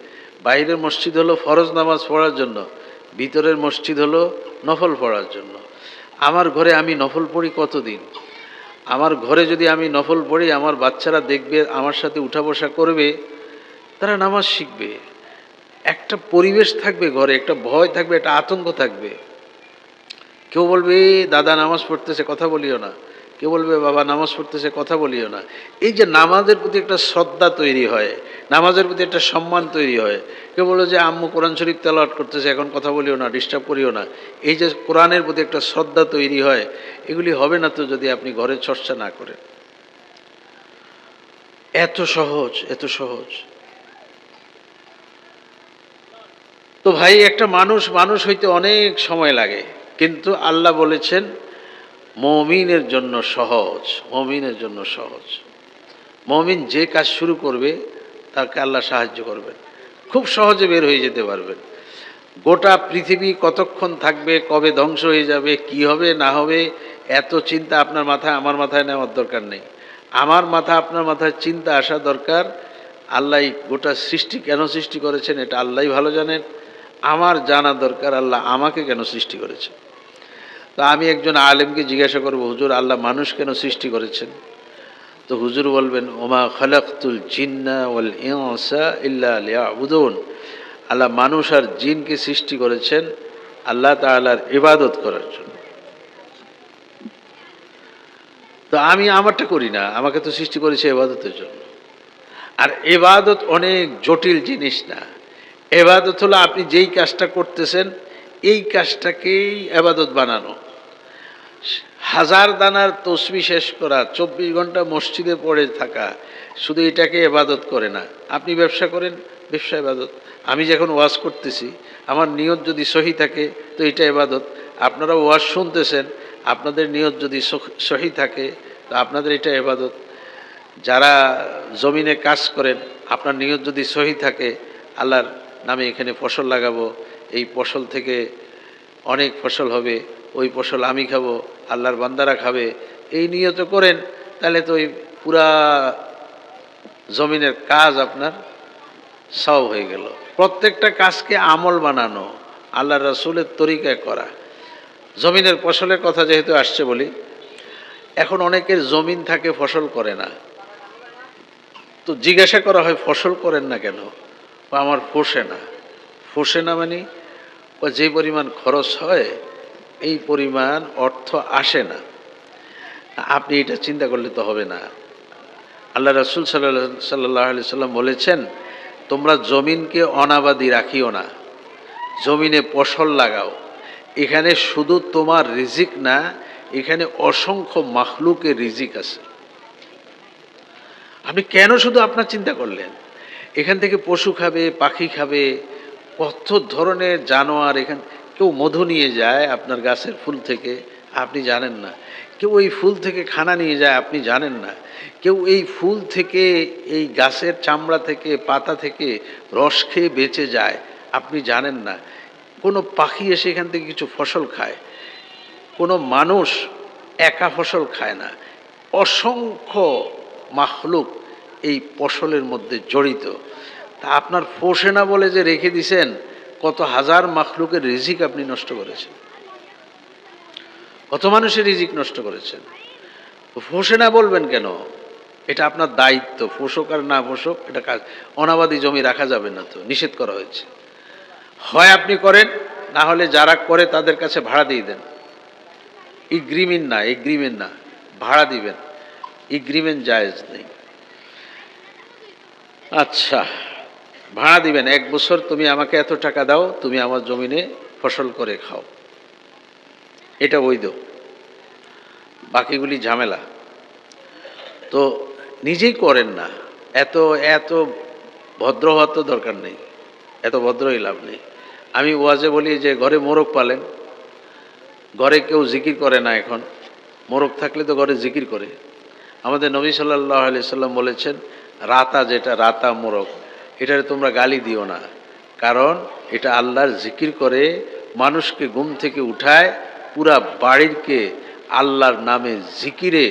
বাইরের মসজিদ হলো ফরজ নামাজ পড়ার জন্য, ভিতরের মসজিদ হলো নফল পড়ার জন্য। আমার ঘরে আমি নফল পড়ি কতদিন? আমার ঘরে যদি আমি নফল পড়ি, আমার বাচ্চারা দেখবে, আমার সাথে উঠা বসা করবে, তারা নামাজ শিখবে। একটা পরিবেশ থাকবে ঘরে, একটা ভয় থাকবে, একটা আতঙ্ক থাকবে। কেউ বলবে দাদা নামাজ পড়তেছে, কথা বলিও না। কেউ বলবে বাবা নামাজ পড়তেছে, কথা বলিও না। এই যে নামাজের প্রতি একটা শ্রদ্ধা তৈরি হয়, নামাজের প্রতি একটা সম্মান তৈরি হয়। কেউ বললো যে আম্মু কোরআন শরীফ তেলাওয়াত করতেছে, এখন কথা বলিও না, ডিস্টার্ব করিও না। এই যে কোরআনের প্রতি একটা শ্রদ্ধা তৈরি হয়, এগুলি হবে না তো যদি আপনি ঘরে চর্চা না করেন। এত সহজ, এত সহজ। তো ভাই, একটা মানুষ মানুষ হইতে অনেক সময় লাগে, কিন্তু আল্লাহ বলেছেন মুমিনের জন্য সহজ, মুমিনের জন্য সহজ। মুমিন যে কাজ শুরু করবে তাকে আল্লাহ সাহায্য করবেন, খুব সহজে বের হয়ে যেতে পারবেন। গোটা পৃথিবী কতক্ষণ থাকবে, কবে ধ্বংস হয়ে যাবে, কি হবে না হবে, এত চিন্তা আপনার মাথায় আমার মাথায় নেওয়ার দরকার নেই। আমার মাথা আপনার মাথায় চিন্তা আসা দরকার, আল্লাহ গোটা সৃষ্টি কেন সৃষ্টি করেছেন এটা আল্লাহই ভালো জানেন। আমার জানা দরকার আল্লাহ আমাকে কেন সৃষ্টি করেছেন। তো আমি একজন আলেমকে জিজ্ঞাসা করবো, হুজুর আল্লাহ মানুষ কেন সৃষ্টি করেছেন? তো হুজুর বলবেন ওমা খালাকতুল জিন্না ওয়াল ইনসা ইল্লা লিয়াবুদুন। আল্লাহ মানুষ আর জিনকে সৃষ্টি করেছেন আল্লাহ তাআলার ইবাদত করার জন্য। তো আমি আমারটা করি না, আমাকে তো সৃষ্টি করেছে ইবাদতের জন্য। আর ইবাদত অনেক জটিল জিনিস না। ইবাদত হলো আপনি যেই কাজটা করতেছেন এই কাজটাকেই ইবাদত বানানো। হাজার দানার তসবিহ শেষ করা, 24 ঘন্টা মসজিদে পড়ে থাকা, শুধু এটাকে ইবাদত করে না। আপনি ব্যবসা করেন, ব্যবসা ইবাদত। আমি যখন ওয়াজ করতেছি, আমার নিয়ত যদি সহি থাকে তো এটা ইবাদত। আপনারা ওয়াজ শুনতেছেন, আপনাদের নিয়ত যদি সহি থাকে তো আপনাদের এটা ইবাদত। যারা জমিনে কাজ করেন, আপনার নিয়ত যদি সহি থাকে, আল্লাহর নামে এখানে ফসল লাগাবো, এই ফসল থেকে অনেক ফসল হবে, ওই ফসল আমি খাবো, আল্লাহর বান্দারা খাবে, এই নিয়ত করেন, তাহলে তো ওই পুরা জমিনের কাজ আপনার সওয়াব হয়ে গেল। প্রত্যেকটা কাজকে আমল বানানো, আল্লাহ রাসূলের তরিকায় করা। জমিনের ফসলের কথা যেহেতু আসছে বলি, এখন অনেকের জমিন থাকে ফসল করে না, তো জিজ্ঞাসা করা হয় ফসল করেন না কেন? আমার পোষে না। পোষে না মানে যে পরিমাণ খরচ হয় এই পরিমাণ অর্থ আসে না। আপনি এটা চিন্তা করলে তো হবে না। আল্লাহ রাসূল সাল্লাল্লাহু আলাইহি সাল্লাম বলেছেন, তোমরা জমিনকে অনাবাদি রাখিও না, জমিনে ফসল লাগাও। এখানে শুধু তোমার রিজিক না, এখানে অসংখ্য মাখলুকের রিজিক আছে। আপনি কেন শুধু আপনার চিন্তা করলেন? এখান থেকে পশু খাবে, পাখি খাবে, কত ধরনের জানোয়ার। এখান কেউ মধু নিয়ে যায় আপনার গাছের ফুল থেকে, আপনি জানেন না। কেউ এই ফুল থেকে খানা নিয়ে যায়, আপনি জানেন না। কেউ এই ফুল থেকে, এই গাছের চামড়া থেকে, পাতা থেকে রস খেয়ে বেঁচে যায়, আপনি জানেন না। কোনো পাখি এসে এখান থেকে কিছু ফসল খায়। কোনো মানুষ একা ফসল খায় না, অসংখ্য মাখলুক এই ফসলের মধ্যে জড়িত। তা আপনার পোষে না বলে যে রেখে দিছেন, কত হাজার মাখলুকের রিজিক আপনি নষ্ট করেছেন, কত মানুষের রিজিক নষ্ট করেছেন। পোষে না বলবেন কেন? এটা আপনার দায়িত্ব, পোষক আর না পোষক এটা কাজ। অনাবাদি জমি রাখা যাবে না, তো নিষেধ করা হয়েছে। হয় আপনি করেন, না হলে যারা করে তাদের কাছে ভাড়া দিয়ে দেন। এগ্রিমেন্ট না, এগ্রিমেন্ট না, ভাড়া দিবেন। এগ্রিমেন্ট জায়েজ নেই। আচ্ছা, ভাড়া দিবেন, 1 বছর তুমি আমাকে এত টাকা দাও, তুমি আমার জমিনে ফসল করে খাও, এটা বৈধ। বাকিগুলি ঝামেলা। তো নিজেই করেন না, এত এত ভদ্র হওয়ার তো দরকার নেই, এত ভদ্রই লাভ নেই। আমি ওয়াজে বলি যে ঘরে মোরগ পালেন, ঘরে কেউ জিকির করে না এখন, মোরগ থাকলে তো ঘরে জিকির করে। আমাদের নবী সাল্লাল্লাহু আলাইহি সাল্লাম বলেছেন, রাতা যেটা রাতা মোরগ, এটারে তোমরা গালি দিও না, কারণ এটা আল্লাহর জিকির করে, মানুষকে ঘুম থেকে উঠায়, পুরা বাড়িকে আল্লাহর নামে জিকিরে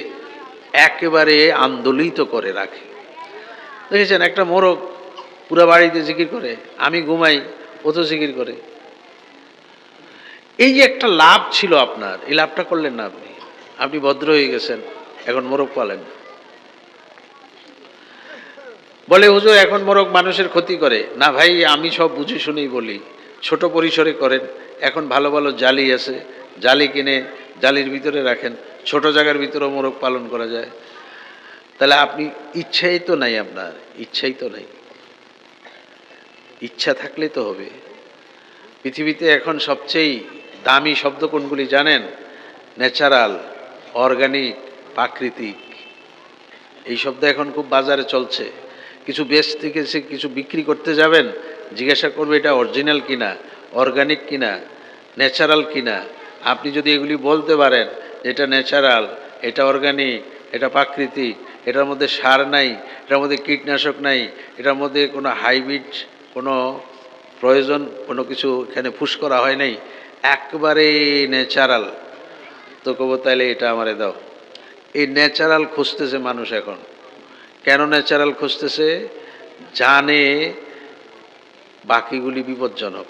একেবারে আন্দোলিত করে রাখে। দেখেছেন একটা মোরগ পুরা বাড়িতে জিকির করে, আমি ঘুমাই ও তো জিকির করে। এই যে একটা লাভ ছিল আপনার, এই লাভটা করলেন না আপনি, আপনি ভদ্র হয়ে গেছেন, এখন মোরগ পালেন। বলে হুজুর এখন মোরগ মানুষের ক্ষতি করে না। ভাই আমি সব বুঝে শুনেই বলি, ছোট পরিসরে করেন, এখন ভালো ভালো জালি আছে, জালি কিনে জালির ভিতরে রাখেন, ছোট জায়গার ভিতরেও মোরগ পালন করা যায়। তাহলে আপনি ইচ্ছাই তো নাই, আপনার ইচ্ছাই তো নাই, ইচ্ছা থাকলে তো হবে। পৃথিবীতে এখন সবচেয়ে দামি শব্দ কোনগুলি জানেন? ন্যাচারাল, অর্গানিক, প্রাকৃতিক, এই শব্দ এখন খুব বাজারে চলছে। কিছু বেচতে গেছে, কিছু বিক্রি করতে যাবেন, জিজ্ঞাসা করবে এটা অরিজিনাল কিনা, অর্গানিক কিনা, ন্যাচারাল কিনা। আপনি যদি এগুলি বলতে পারেন এটা ন্যাচারাল, এটা অর্গানিক, এটা প্রাকৃতিক, এটার মধ্যে সার নাই, এটার মধ্যে কীটনাশক নাই, এটার মধ্যে কোনো হাইব্রিড, কোনো প্রয়োজন, কোনো কিছু এখানে পুশ করা হয় নাই, একবারে ন্যাচারাল, তো কব তাইলে এটা আমারে দাও। এই ন্যাচারাল খুঁজতেছে মানুষ এখন। কেন ন্যাচারাল খুঁজতেছে? জানে বাকিগুলি বিপজ্জনক।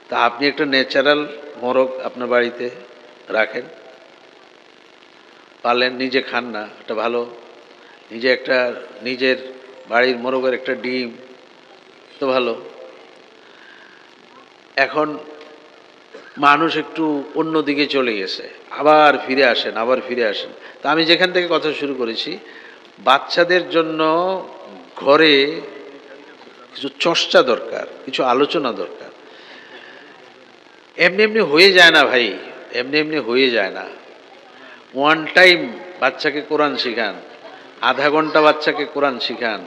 তা আপনি একটা ন্যাচারাল মোরগ আপনার বাড়িতে রাখেন, পালেন, নিজে খান না, এটা ভালো। নিজে একটা নিজের বাড়ির মোরগের একটা ডিম তো ভালো। এখন মানুষ একটু অন্য দিকে চলে গেছে, আবার ফিরে আসেন, আবার ফিরে আসেন। তা আমি যেখান থেকে কথা শুরু করেছি, বাচ্চাদের জন্য ঘরে কিছু চর্চা দরকার, কিছু আলোচনা দরকার। এমনি এমনি হয়ে যায় না ভাই, এমনি এমনি হয়ে যায় না। ওয়ান টাইম বাচ্চাকে কোরআন শিখান, আধা ঘন্টা বাচ্চাকে কোরআন শিখান,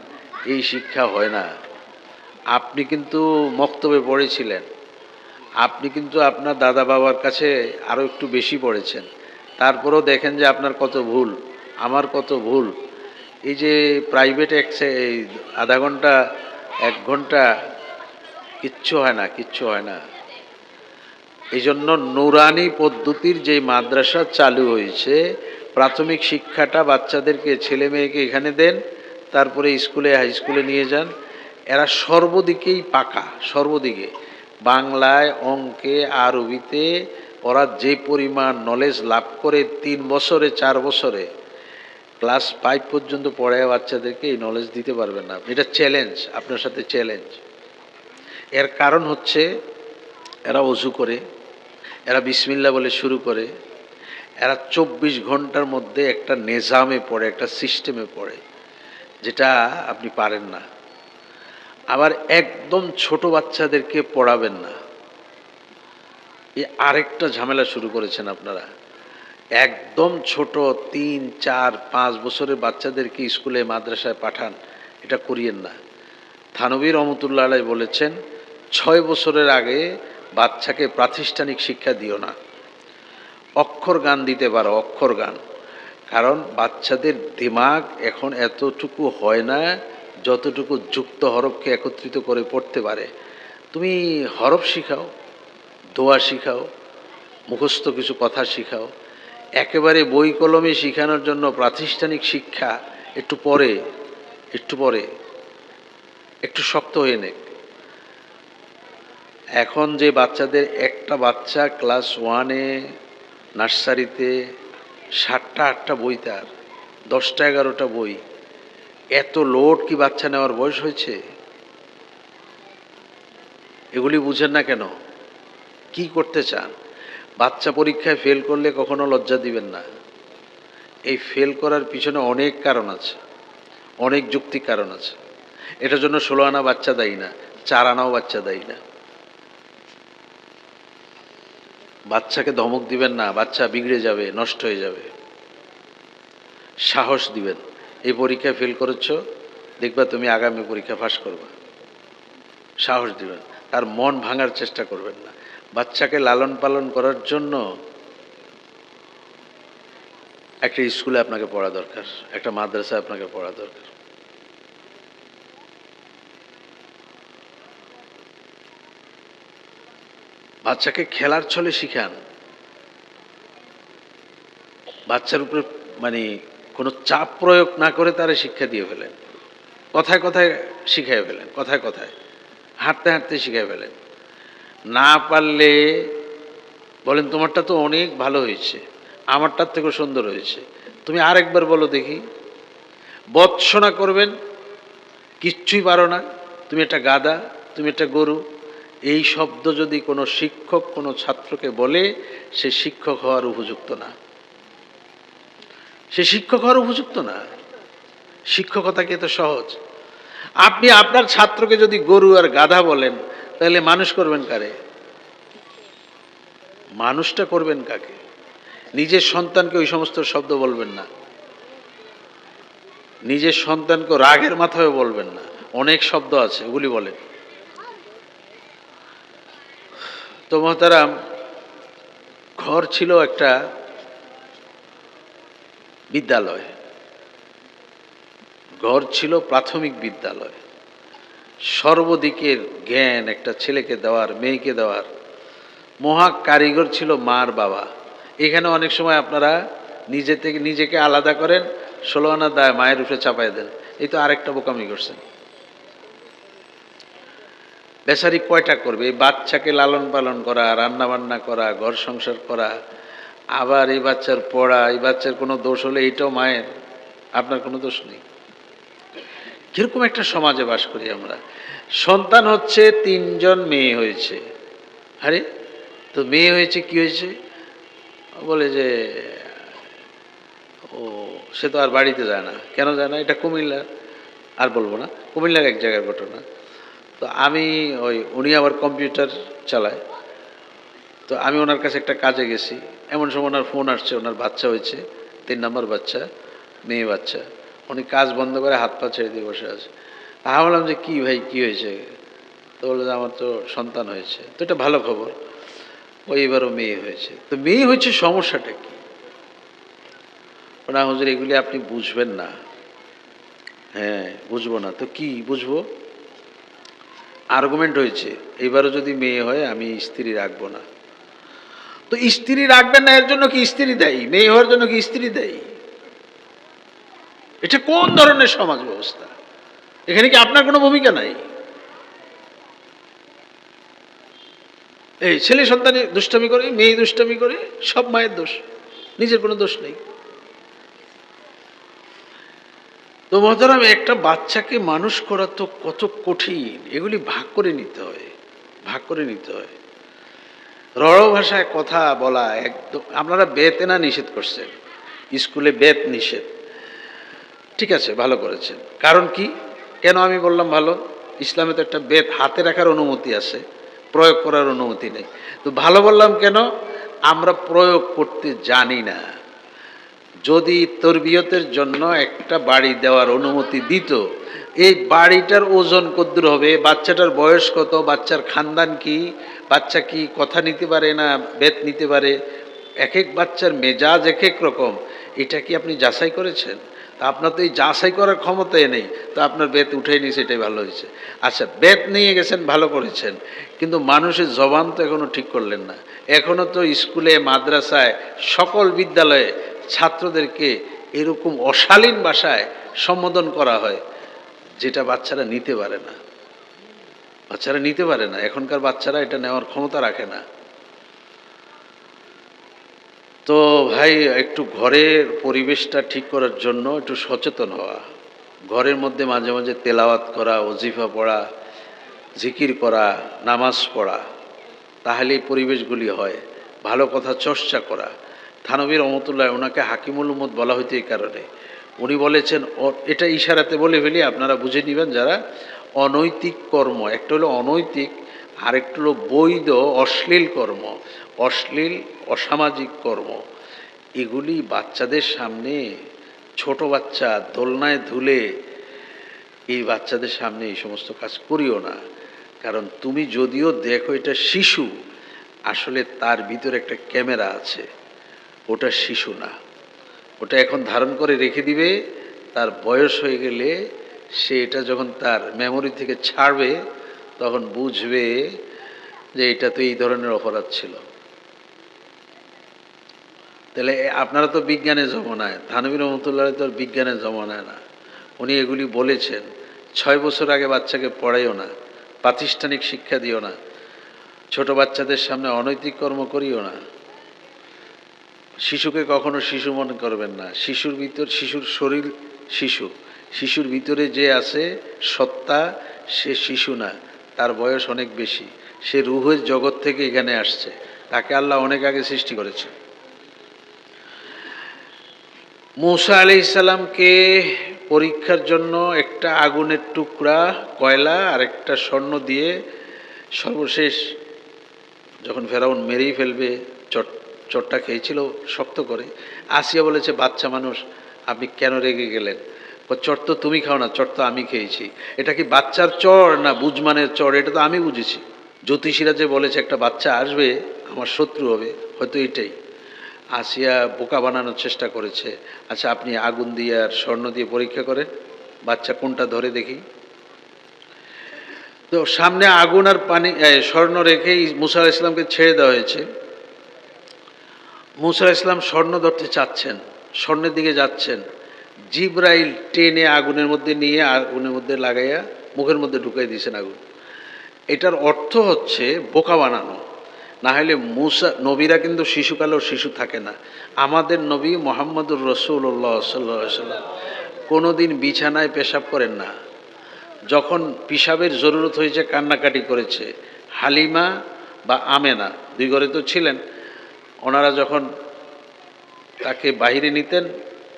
এই শিক্ষা হয় না। আপনি কিন্তু মক্তবে পড়েছিলেন, আপনি কিন্তু আপনার দাদা বাবার কাছে আরও একটু বেশি পড়েছেন, তারপরেও দেখেন যে আপনার কত ভুল, আমার কত ভুল। এই যে প্রাইভেট এই আধা ঘন্টা, এক ঘন্টা, কিচ্ছু হয় না, কিচ্ছু হয় না। এই জন্য নুরানি পদ্ধতির যে মাদ্রাসা চালু হয়েছে, প্রাথমিক শিক্ষাটা বাচ্চাদেরকে, ছেলে মেয়েকে এখানে দেন, তারপরে স্কুলে, হাই স্কুলে নিয়ে যান। এরা সর্বদিকেই পাকা, সর্বদিকে বাংলায়, অঙ্কে, আরবিতে ওরা যে পরিমাণ নলেজ লাভ করে 3 বছরে 4 বছরে, ক্লাস 5 পর্যন্ত পড়ায় বাচ্চাদেরকে এই নলেজ দিতে পারবেন না। এটা চ্যালেঞ্জ, আপনার সাথে চ্যালেঞ্জ। এর কারণ হচ্ছে এরা অজু করে, এরা বিসমিল্লাহ বলে শুরু করে, এরা 24 ঘন্টার মধ্যে একটা নিজামে পড়ে, একটা সিস্টেমে পড়ে, যেটা আপনি পারেন না। আবার একদম ছোট বাচ্চাদেরকে পড়াবেন না, এই আরেকটা ঝামেলা শুরু করেছেন আপনারা। একদম ছোট 3, 4, 5 বছরের বাচ্চাদেরকে স্কুলে মাদ্রাসায় পাঠান, এটা করিয়েন না। থানবী রহমতুল্লাহ আলাইহি বলেছেন 6 বছরের আগে বাচ্চাকে প্রাতিষ্ঠানিক শিক্ষা দিও না। অক্ষর গান দিতে পারো, অক্ষর গান, কারণ বাচ্চাদের দিমাগ এখন এতটুকু হয় না যতটুকু যুক্ত হরফকে একত্রিত করে পড়তে পারে। তুমি হরফ শিখাও, দোয়া শিখাও, মুখস্থ কিছু কথা শিখাও। একেবারে বই কলমে শিখানোর জন্য প্রাতিষ্ঠানিক শিক্ষা একটু পরে, একটু পরে, একটু শক্ত হয়ে নেক। এখন যে বাচ্চাদের, একটা বাচ্চা ক্লাস 1-এ নার্সারিতে 7টা 8টা বই, তার 10টা 11টা বই, এত লোড কি বাচ্চা নেওয়ার বয়স হয়েছে? এগুলি বুঝেন না কেন? কি করতে চান? বাচ্চা পরীক্ষায় ফেল করলে কখনো লজ্জা দিবেন না। এই ফেল করার পিছনে অনেক কারণ আছে, অনেক যৌক্তিক কারণ আছে। এটার জন্য 16 আনা বাচ্চা দায়ী না, 4 আনাও বাচ্চা দায়ী না। বাচ্চাকে ধমক দিবেন না, বাচ্চা বিগড়ে যাবে, নষ্ট হয়ে যাবে। সাহস দিবেন, এই পরীক্ষায় ফেল করেছো, দেখবা তুমি আগামী পরীক্ষা পাস করবা। সাহস দিবেন, তার মন ভাঙার চেষ্টা করবেন না। বাচ্চাকে লালন পালন করার জন্য একটা স্কুলে আপনাকে পড়া দরকার, একটা মাদ্রাসায় আপনাকে পড়া দরকার। বাচ্চাকে খেলার ছলে শিখান, বাচ্চার উপরে মানে কোনো চাপ প্রয়োগ না করে তারা শিক্ষা দিয়ে ফেলেন, কথায় কথায় শিখাই ফেলেন, কথায় কথায় হাঁটতে হাঁটতে শিখাই ফেলেন। না পারলে বলেন তোমারটা তো অনেক ভালো হয়েছে, আমারটার থেকেও সুন্দর হয়েছে, তুমি আরেকবার বলো দেখি। বৎসনা করবেন, কিচ্ছুই পারো না, তুমি একটা গাধা, তুমি একটা গরু, এই শব্দ যদি কোনো শিক্ষক কোনো ছাত্রকে বলে, সে শিক্ষক হওয়ার উপযুক্ত না, সে শিক্ষক হওয়ার উপযুক্ত না। শিক্ষকতা কি এত সহজ? আপনি আপনার ছাত্রকে যদি গরু আর গাধা বলেন, তাহলে মানুষ করবেন কারে? মানুষটা করবেন কাকে? নিজের সন্তানকে ওই সমস্ত শব্দ বলবেন না, নিজের সন্তানকে রাগের মাথায় বলবেন না। অনেক শব্দ আছে, ওগুলি বলেন। তো মহতারাম, ঘর ছিল একটা বিদ্যালয়, ঘর ছিল প্রাথমিক বিদ্যালয়। সর্বদিকের জ্ঞান একটা ছেলেকে দেওয়ার, মেয়েকে দেওয়ার মহা কারিগর ছিল মার বাবা। এখানে অনেক সময় আপনারা নিজেকে আলাদা করেন, 16 আনা দায় মায়ের উপরে চাপাই দেন। এই তো আরেকটা বোকামি করছেন। বেচারি কয়টা করবে? এই বাচ্চাকে লালন পালন করা, রান্না বান্না করা, ঘর সংসার করা, আবার এই বাচ্চার পড়া, এই বাচ্চার কোনো দোষ হলে এইটাও মায়ের, আপনার কোনো দোষ নেই। কিরকম একটা সমাজে বাস করি আমরা। সন্তান হচ্ছে 3 জন, মেয়ে হয়েছে। আরে তো মেয়ে হয়েছে, কি হয়েছে? বলে যে ও সে তো আর বাড়িতে যায় না। কেন যায় না? এটা কুমিল্লার, আর বলবো না, কুমিল্লার এক জায়গার ঘটনা। তো আমি উনি আবার কম্পিউটার চালায়, তো আমি ওনার কাছে একটা কাজে গেছি। এমন সময় ওনার ফোন আসছে, ওনার বাচ্চা হয়েছে, 3 নম্বর বাচ্চা, মেয়ে বাচ্চা। উনি কাজ বন্ধ করে হাত পা ছেড়ে দিয়ে বসে আছে। আমি বললাম যে কি ভাই, কি হয়েছে? তো বললো যে আমার তো সন্তান হয়েছে। তো এটা ভালো খবর, এবারও মেয়ে হয়েছে। তো মেয়ে হয়েছে, সমস্যাটা কি? না হুজুর, এগুলি আপনি বুঝবেন না। হ্যাঁ, বুঝবো না তো কি বুঝবো? আর্গুমেন্ট হয়েছে, এবারও যদি মেয়ে হয় আমি স্ত্রী রাখবো না। তো স্ত্রী রাখবেন না এর জন্য কি স্ত্রী দায়ী? মেয়ে হওয়ার জন্য কি স্ত্রী দায়ী? এটা কোন ধরনের সমাজ ব্যবস্থা? এখানে কি আপনার কোনো ভূমিকা নাই? এই ছেলে সন্তান দুষ্টামি করে, মেয়ে দুষ্টামি করে, সব মায়ের দোষ, নিজের কোনো দোষ নেই। তো মহতারাম, একটা বাচ্চাকে মানুষ করা তো কত কঠিন, এগুলি ভাগ করে নিতে হয়, ভাগ করে নিতে হয়। রড় ভাষায় কথা বলা একদম। আপনারা বেতেনা নিষেধ করছেন, স্কুলে বেত নিষেধ, ঠিক আছে, ভালো করেছেন। কারণ কি, কেন আমি বললাম ভালো? ইসলামে তো একটা বেত হাতে রাখার অনুমতি আছে, প্রয়োগ করার অনুমতি নেই। তো ভালো বললাম কেন? আমরা প্রয়োগ করতে জানি না। যদি তরবিয়তের জন্য একটা বাড়ি দেওয়ার অনুমতি দিত, এই বাড়িটার ওজন কদ্দুর হবে, বাচ্চাটার বয়স কত, বাচ্চার খানদান কি, বাচ্চা কি কথা নিতে পারে না বেত নিতে পারে, এক এক বাচ্চার মেজাজ এক এক রকম, এটা কি আপনি যাচাই করেছেন? তা আপনার তো এই যাচাই করার ক্ষমতাই নেই। তো আপনার বেত উঠে নিয়েছে, এটাই ভালো হয়েছে। আচ্ছা, বেত নিয়ে গেছেন, ভালো করেছেন, কিন্তু মানুষের জবান তো এখনো ঠিক করলেন না। এখনো তো স্কুলে, মাদ্রাসায়, সকল বিদ্যালয়ে ছাত্রদেরকে এরকম অশালীন ভাষায় সম্বোধন করা হয়, যেটা বাচ্চারা নিতে পারে না। বাচ্চারা নিতে পারে না, এখনকার বাচ্চারা এটা নেওয়ার ক্ষমতা রাখে না। তো ভাই, একটু ঘরের পরিবেশটা ঠিক করার জন্য একটু সচেতন হওয়া, ঘরের মধ্যে মাঝে মাঝে তেলাওয়াত করা, ওজিফা পড়া, জিকির করা, নামাজ পড়া, তাহলে এই পরিবেশগুলি হয়। ভালো কথা চর্চা করা। থানবী রহমতুল্লাহ, ওনাকে হাকিমুল উম্মত বলা হইতো এই কারণে। উনি বলেছেন, এটা ইশারাতে বলে ফেলি, আপনারা বুঝে নেবেন যারা, অনৈতিক কর্ম একটা হলো অনৈতিক, আরেকটা হলো বৈধ অশ্লীল কর্ম, অশ্লীল অসামাজিক কর্ম, এগুলি বাচ্চাদের সামনে ছোট বাচ্চা দোলনায় ধুলে এই বাচ্চাদের সামনে এই সমস্ত কাজ করিও না। কারণ তুমি যদিও দেখো এটা শিশু, আসলে তার ভিতরে একটা ক্যামেরা আছে, ওটা শিশু না। ওটা এখন ধারণ করে রেখে দিবে, তার বয়স হয়ে গেলে সে এটা যখন তার মেমোরি থেকে ছাড়বে তখন বুঝবে যে এটা তো এই ধরনের অপরাধ ছিল। তাহলে আপনারা তো বিজ্ঞানের জমানায়, থানভী রহমতুল্লাহ তো বিজ্ঞানের জমানায় না, উনি এগুলি বলেছেন। 6 বছর আগে বাচ্চাকে পড়াইও না, প্রাতিষ্ঠানিক শিক্ষা দিও না, ছোট বাচ্চাদের সামনে অনৈতিক কর্ম করিও না। শিশুকে কখনো শিশু মনে করবেন না। শিশুর ভিতর, শিশুর শরীর শিশু, শিশুর ভিতরে যে আছে সত্তা, সে শিশু না, তার বয়স অনেক বেশি। সে রুহের জগৎ থেকে এখানে আসছে, তাকে আল্লাহ অনেক আগে সৃষ্টি করেছে। মূসা আলাইহিস সালামকে পরীক্ষার জন্য একটা আগুনের টুকরা কয়লা আর একটা স্বর্ণ দিয়ে সর্বশেষ যখন ফেরাউন মেরেই ফেলবে, চটটা খেয়েছিল শক্ত করে। আসিয়া বলেছে, বাচ্চা মানুষ আপনি কেন রেগে গেলেন? চট তো তুমি খাও না, চট তো আমি খেয়েছি। এটা কি বাচ্চার চর না বুঝমানের চর? এটা তো আমি বুঝেছি। জ্যোতিষীরা যে বলেছে একটা বাচ্চা আসবে আমার শত্রু হবে, হয়তো এটাই। আসিয়া বোকা বানানোর চেষ্টা করেছে। আচ্ছা আপনি আগুন দিয়ে আর স্বর্ণ দিয়ে পরীক্ষা করেন, বাচ্চা কোনটা ধরে দেখি। তো সামনে আগুন আর পানি স্বর্ণ রেখেই মূসা আলাইহিস সালামকে ছেড়ে দেওয়া হয়েছে। মূসা আলাইহিস সালাম স্বর্ণ ধরতে চাচ্ছেন, স্বর্ণের দিকে যাচ্ছেন, জিবরাইল টেনে আগুনের মধ্যে নিয়ে আগুনের মধ্যে লাগাইয়া মুখের মধ্যে ঢুকাই দিয়েছেন আগুন। এটার অর্থ হচ্ছে বোকা বানানো। না হলে মূসা নবীরা কিন্তু শিশুকালেও শিশু থাকে না। আমাদের নবী মুহাম্মদুর রাসূলুল্লাহ সাল্লাল্লাহু আলাইহি ওয়াসাল্লাম কোনোদিন বিছানায় পেশাব করেন না। যখন পিশাবের জরুরত হয়েছে কান্নাকাটি করেছে। হালিমা বা আমেনা দুই ঘরে তো ছিলেন, ওনারা যখন তাকে বাইরে নিতেন,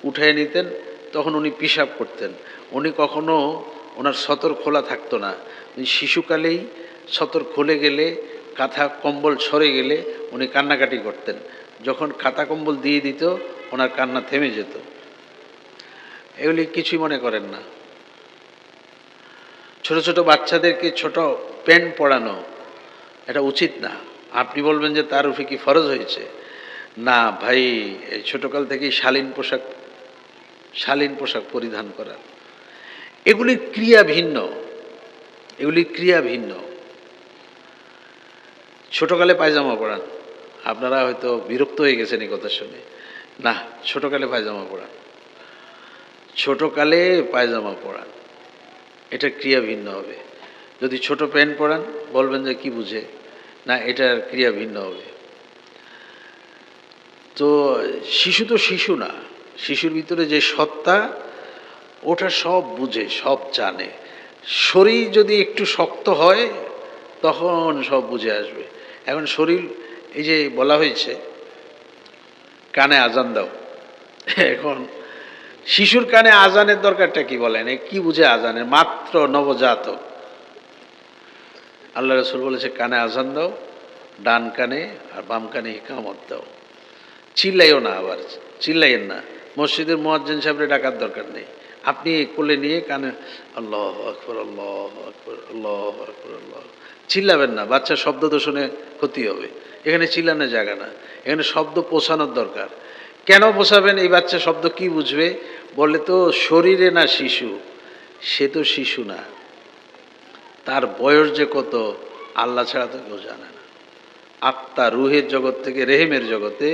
উঠায় নিতেন, তখন উনি পিশাব করতেন। উনি কখনো ওনার সতর খোলা থাকতো না। উনি শিশুকালেই সতর খুলে গেলে, কাঁথা কম্বল সরে গেলে উনি কান্নাকাটি করতেন। যখন কাঁথা কম্বল দিয়ে দিত ওনার কান্না থেমে যেত। এগুলি কিছুই মনে করেন না। ছোট ছোট বাচ্চাদেরকে ছোট প্যান্ট পরানো এটা উচিত না। আপনি বলবেন যে তার উপরে কি ফরজ হয়েছে? না ভাই, এই ছোটকাল থেকেই শালীন পোশাক পরিধান করা, এগুলির ক্রিয়া ভিন্ন, এগুলির ক্রিয়া ভিন্ন। ছোটকালে পায়জামা পরান, আপনারা হয়তো বিরক্ত হয়ে গেছেন এই কথা শুনে। না, ছোটকালে পায়জামা পরান, ছোটকালে পায়জামা পরান, এটা ক্রিয়া ভিন্ন হবে। যদি ছোট প্যান্ট পরান বলবেন যে কি বুঝে, না এটার ক্রিয়া ভিন্ন হবে। তো শিশু তো শিশু না, শিশুর ভিতরে যে সত্তা ওটা সব বুঝে, সব জানে। শরীর যদি একটু শক্ত হয় তখন সব বুঝে আসবে। এখন শরীর, এই যে বলা হয়েছে কানে আজান দাও, এখন শিশুর কানে আজানের দরকারটা কি বলেন? কি বুঝে আজানের? মাত্র নবজাতক। আল্লাহ রাসূল বলেছে কানে আজান দাও, ডান কানে আর বাম কানে ইকামত দাও। চিল্লাইও না, আবার চিল্লাইয়েন না। মসজিদের মুয়াজ্জিন সাহেবরে ডাকার দরকার নেই। আপনি কোলে নিয়ে কানে আল্লাহু আকবার, আল্লাহু আকবার, আল্লাহু আকবার, আল্লাহ, চিল্লাবেন না। বাচ্চা শব্দ দূষণে ক্ষতি হবে। এখানে চিল্লানোর জায়গা না, এখানে শব্দ পৌঁছানোর দরকার। কেন পৌঁছাবেন? এই বাচ্চা শব্দ কি বুঝবে? বলে তো শরীরে না শিশু, সে তো শিশু না, তার বয়স যে কত আল্লাহ ছাড়া তো কেউ জানে না। আত্মা রুহের জগৎ থেকে রেহেমের জগতে,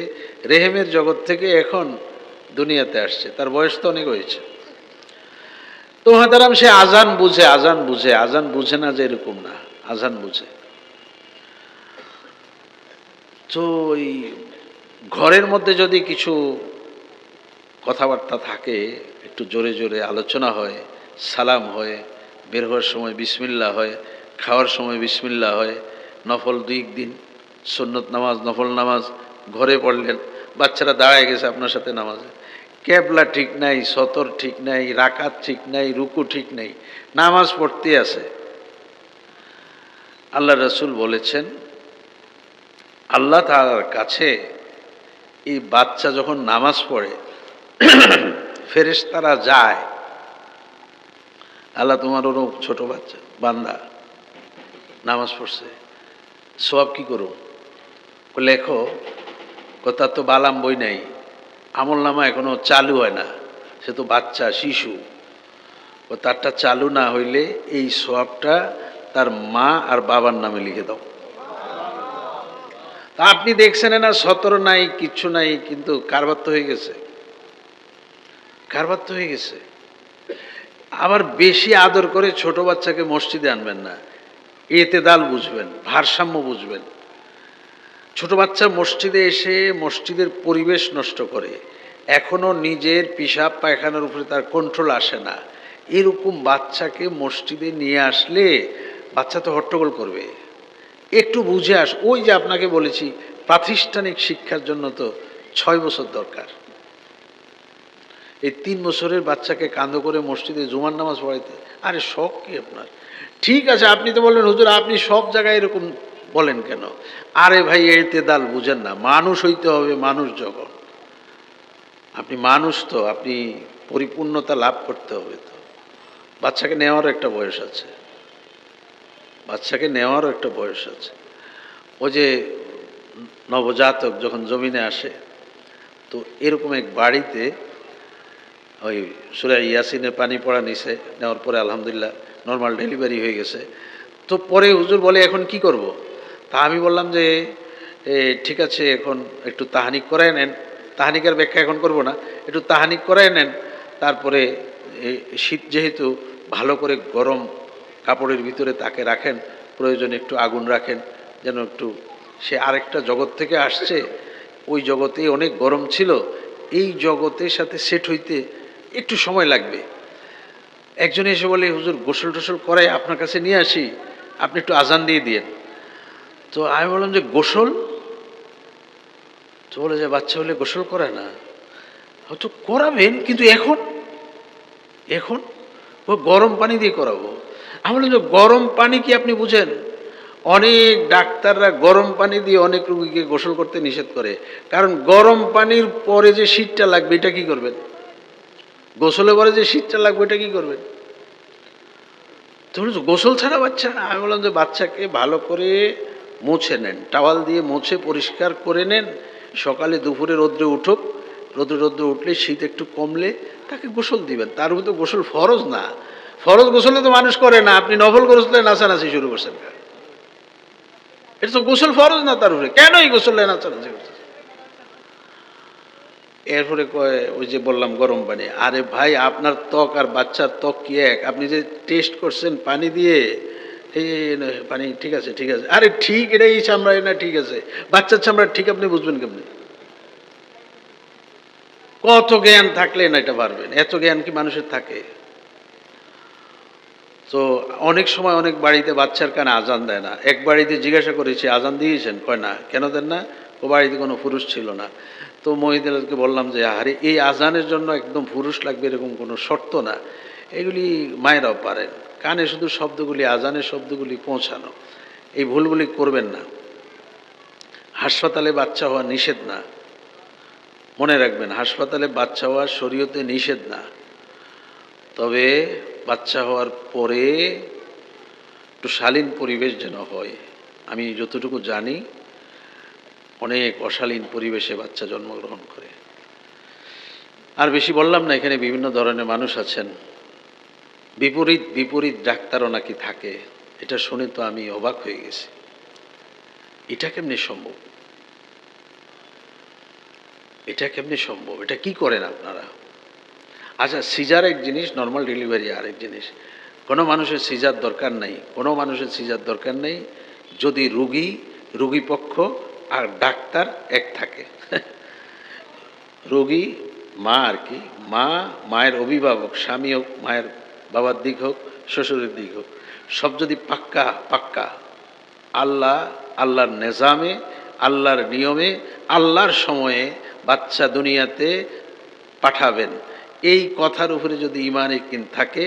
রেহেমের জগৎ থেকে এখন দুনিয়াতে আসছে, তার বয়স তো অনেক হয়েছে। তো হাতারাম সে আজান বুঝে, আজান বুঝে, আজান বুঝে না যে এরকম না, আজান বুঝে। তো ওই ঘরের মধ্যে যদি কিছু কথাবার্তা থাকে, একটু জোরে জোরে আলোচনা হয়, সালাম হয়, বের হওয়ার সময় বিসমিল্লাহ হয়, খাওয়ার সময় বিসমিল্লাহ হয়, নফল 2 দিন সুন্নত নামাজ, নফল নামাজ ঘরে পড়লেন, বাচ্চারা দাঁড়ায় গেছে আপনার সাথে নামাজে, কেবলা ঠিক নাই, সতর ঠিক নাই, রাকাত ঠিক নাই, রুকু ঠিক নাই, নামাজ পড়তে আছে। আল্লাহ রাসূল বলেছেন আল্লাহ তাআলার কাছে এই বাচ্চা যখন নামাজ পড়ে ফেরেশতারা যায়, আল্লাহ তোমার ওরকম ছোট বাচ্চা বান্দা নামাজ পড়ছে, সওয়াব কি করো? লেখো। তার তো বালাম বই নাই, আমল নামা এখনো চালু হয় না, সে তো বাচ্চা শিশু, ও তারটা চালু না হইলে এই সওয়াবটা তার মা আর বাবার নামে লিখে দাও। তা আপনি দেখছেন না, 17 নাই, কিচ্ছু নাই, কিন্তু কারবার তো হয়ে গেছে, কারবার তো হয়ে গেছে। আবার বেশি আদর করে ছোট বাচ্চাকে মসজিদে আনবেন না, এতেদাল বুঝবেন, ভারসাম্য বুঝবেন। ছোট বাচ্চা মসজিদে এসে মসজিদের পরিবেশ নষ্ট করে, এখনো নিজের পিশাব পায়খানার উপরে তার কন্ট্রোল আসে না, এরকম বাচ্চাকে মসজিদে নিয়ে আসলে বাচ্চা তো হট্টগোল করবে। একটু বুঝে ওই যে আপনাকে বলেছি প্রাতিষ্ঠানিক শিক্ষার জন্য তো 6 বছর দরকার। এই 3 বছরের বাচ্চাকে কাঁধ করে মসজিদে জুমার নামাজ পড়াইতে, আরে শখ কি আপনার? ঠিক আছে, আপনি তো বললেন হুজুর আপনি সব জায়গায় এরকম বলেন কেন? আরে ভাই, এতেদাল বুঝেন না, মানুষ হইতে হবে, মানুষ জগৎ। আপনি মানুষ, তো আপনি পরিপূর্ণতা লাভ করতে হবে। তো বাচ্চাকে নেওয়ারও একটা বয়স আছে, বাচ্চাকে নেওয়ারও একটা বয়স আছে। ও যে নবজাতক যখন জমিনে আসে, তো এরকম এক বাড়িতে ওই সূরা ইয়াসিনের পানি পড়া নিছে, নেওয়ার পরে আলহামদুলিল্লাহ নর্মাল ডেলিভারি হয়ে গেছে। তো পরে হুজুর বলে এখন কি করব? তা আমি বললাম যে ঠিক আছে, এখন একটু তাহানিক করায় নেন। তাহানিকের ব্যাখ্যা এখন করব না, একটু তাহানিক করায় নেন, তারপরে শীত যেহেতু ভালো করে গরম কাপড়ের ভিতরে তাকে রাখেন, প্রয়োজনে একটু আগুন রাখেন, যেন একটু, সে আরেকটা জগৎ থেকে আসছে, ওই জগতে অনেক গরম ছিল, এই জগতের সাথে সেট হইতে একটু সময় লাগবে। একজন এসে বলে হুজুর গোসল টোসল করাই আপনার কাছে নিয়ে আসি, আপনি একটু আজান দিয়ে দিয়েন। তো আমি বললাম যে গোসল? তো বলে যে বাচ্চা হলে গোসল করায় না। হয়তো করাবেন, কিন্তু এখন এখন ও গরম পানি দিয়ে করাবো। আমি বললাম যে গরম পানি কি আপনি বুঝেন? অনেক ডাক্তাররা গরম পানি দিয়ে অনেক রোগীকে গোসল করতে নিষেধ করে, কারণ গরম পানির পরে যে শীতটা লাগবে এটা কি করবেন? গোসলের পরে যে শীতটা লাগবে এটা কি করবেন? তো গোসল ছাড়া বাচ্চা? আমি বললাম যে বাচ্চাকে ভালো করে মুছে নেন, টাওয়াল দিয়ে মুছে পরিষ্কার করে নেন, সকালে দুপুরে রোদ্রে উঠুক, রোদ্রে উঠলে শীত একটু কমলে তাকে গোসল দিবেন। তার উপর তো গোসল ফরজ না, ফরজ গোসলে তো মানুষ করে না, আপনি নফল গোসলে নাচানাচি শুরু করছেন। এটা তো গোসল ফরজ না, তার উপরে কেন এই গোসলে নাচানাচি করছেন? এরপরে কয় ওই যে বললাম গরম পানি। আরে ভাই, আপনার ত্বক আর বাচ্চার ত্বক কি এক? আপনি যে টেস্ট করছেন পানি দিয়ে, এই পানি ঠিক আছে, ঠিক আছে, আরে ঠিক, এটা এই চামড়ায় না ঠিক আছে, বাচ্চার চামড়া ঠিক, আপনি বুঝবেন কেমনি? কত জ্ঞান থাকলে না এটা পারবেন? এত জ্ঞান কি মানুষের থাকে? তো অনেক সময় অনেক বাড়িতে বাচ্চার কানে আজান দেয় না। এক বাড়িতে জিজ্ঞাসা করেছি আজান দিয়েছেন? কয় না। কেন দেন না? ও বাড়িতে কোনো পুরুষ ছিল না। তো মহিলাদেরকে বললাম যে আরে এই আজানের জন্য একদম পুরুষ লাগবে এরকম কোনো শর্ত না, এগুলি মায়েরাও পারেন, কানে শুধু শব্দগুলি, আজানের শব্দগুলি পৌঁছানো, এই ভুলগুলি করবেন না। হাসপাতালে বাচ্চা হওয়া নিষেধ না, মনে রাখবেন, হাসপাতালে বাচ্চা হওয়া শরীয়তে নিষেধ না। তবে বাচ্চা হওয়ার পরে একটু শালীন পরিবেশ যেন হয়। আমি যতটুকু জানি অনেক অশালীন পরিবেশে বাচ্চা জন্মগ্রহণ করে। আর বেশি বললাম না, এখানে বিভিন্ন ধরনের মানুষ আছেন, বিপরীত বিপরীত ডাক্তারও নাকি থাকে। এটা শুনে তো আমি অবাক হয়ে গেছি, এটা কেমনি সম্ভব? এটা কেমনি সম্ভব? এটা কি করেন আপনারা? আচ্ছা, সিজার এক জিনিস, নর্মাল ডেলিভারি আরেক জিনিস। কোনো মানুষের সিজার দরকার নাই, কোনো মানুষের সিজার দরকার নেই যদি রুগী পক্ষ আর ডাক্তার এক থাকে। রোগী মা আর কি, মায়ের অভিভাবক, স্বামী হোক, মায়ের বাবার দিক হোক, শ্বশুরের দিক হোক, সব যদি পাক্কা আল্লাহর নিজামে, আল্লাহর নিয়মে, আল্লাহর সময়ে বাচ্চা দুনিয়াতে পাঠাবেন, এই কথার উপরে যদি ঈমান ইয়াকিন থাকে,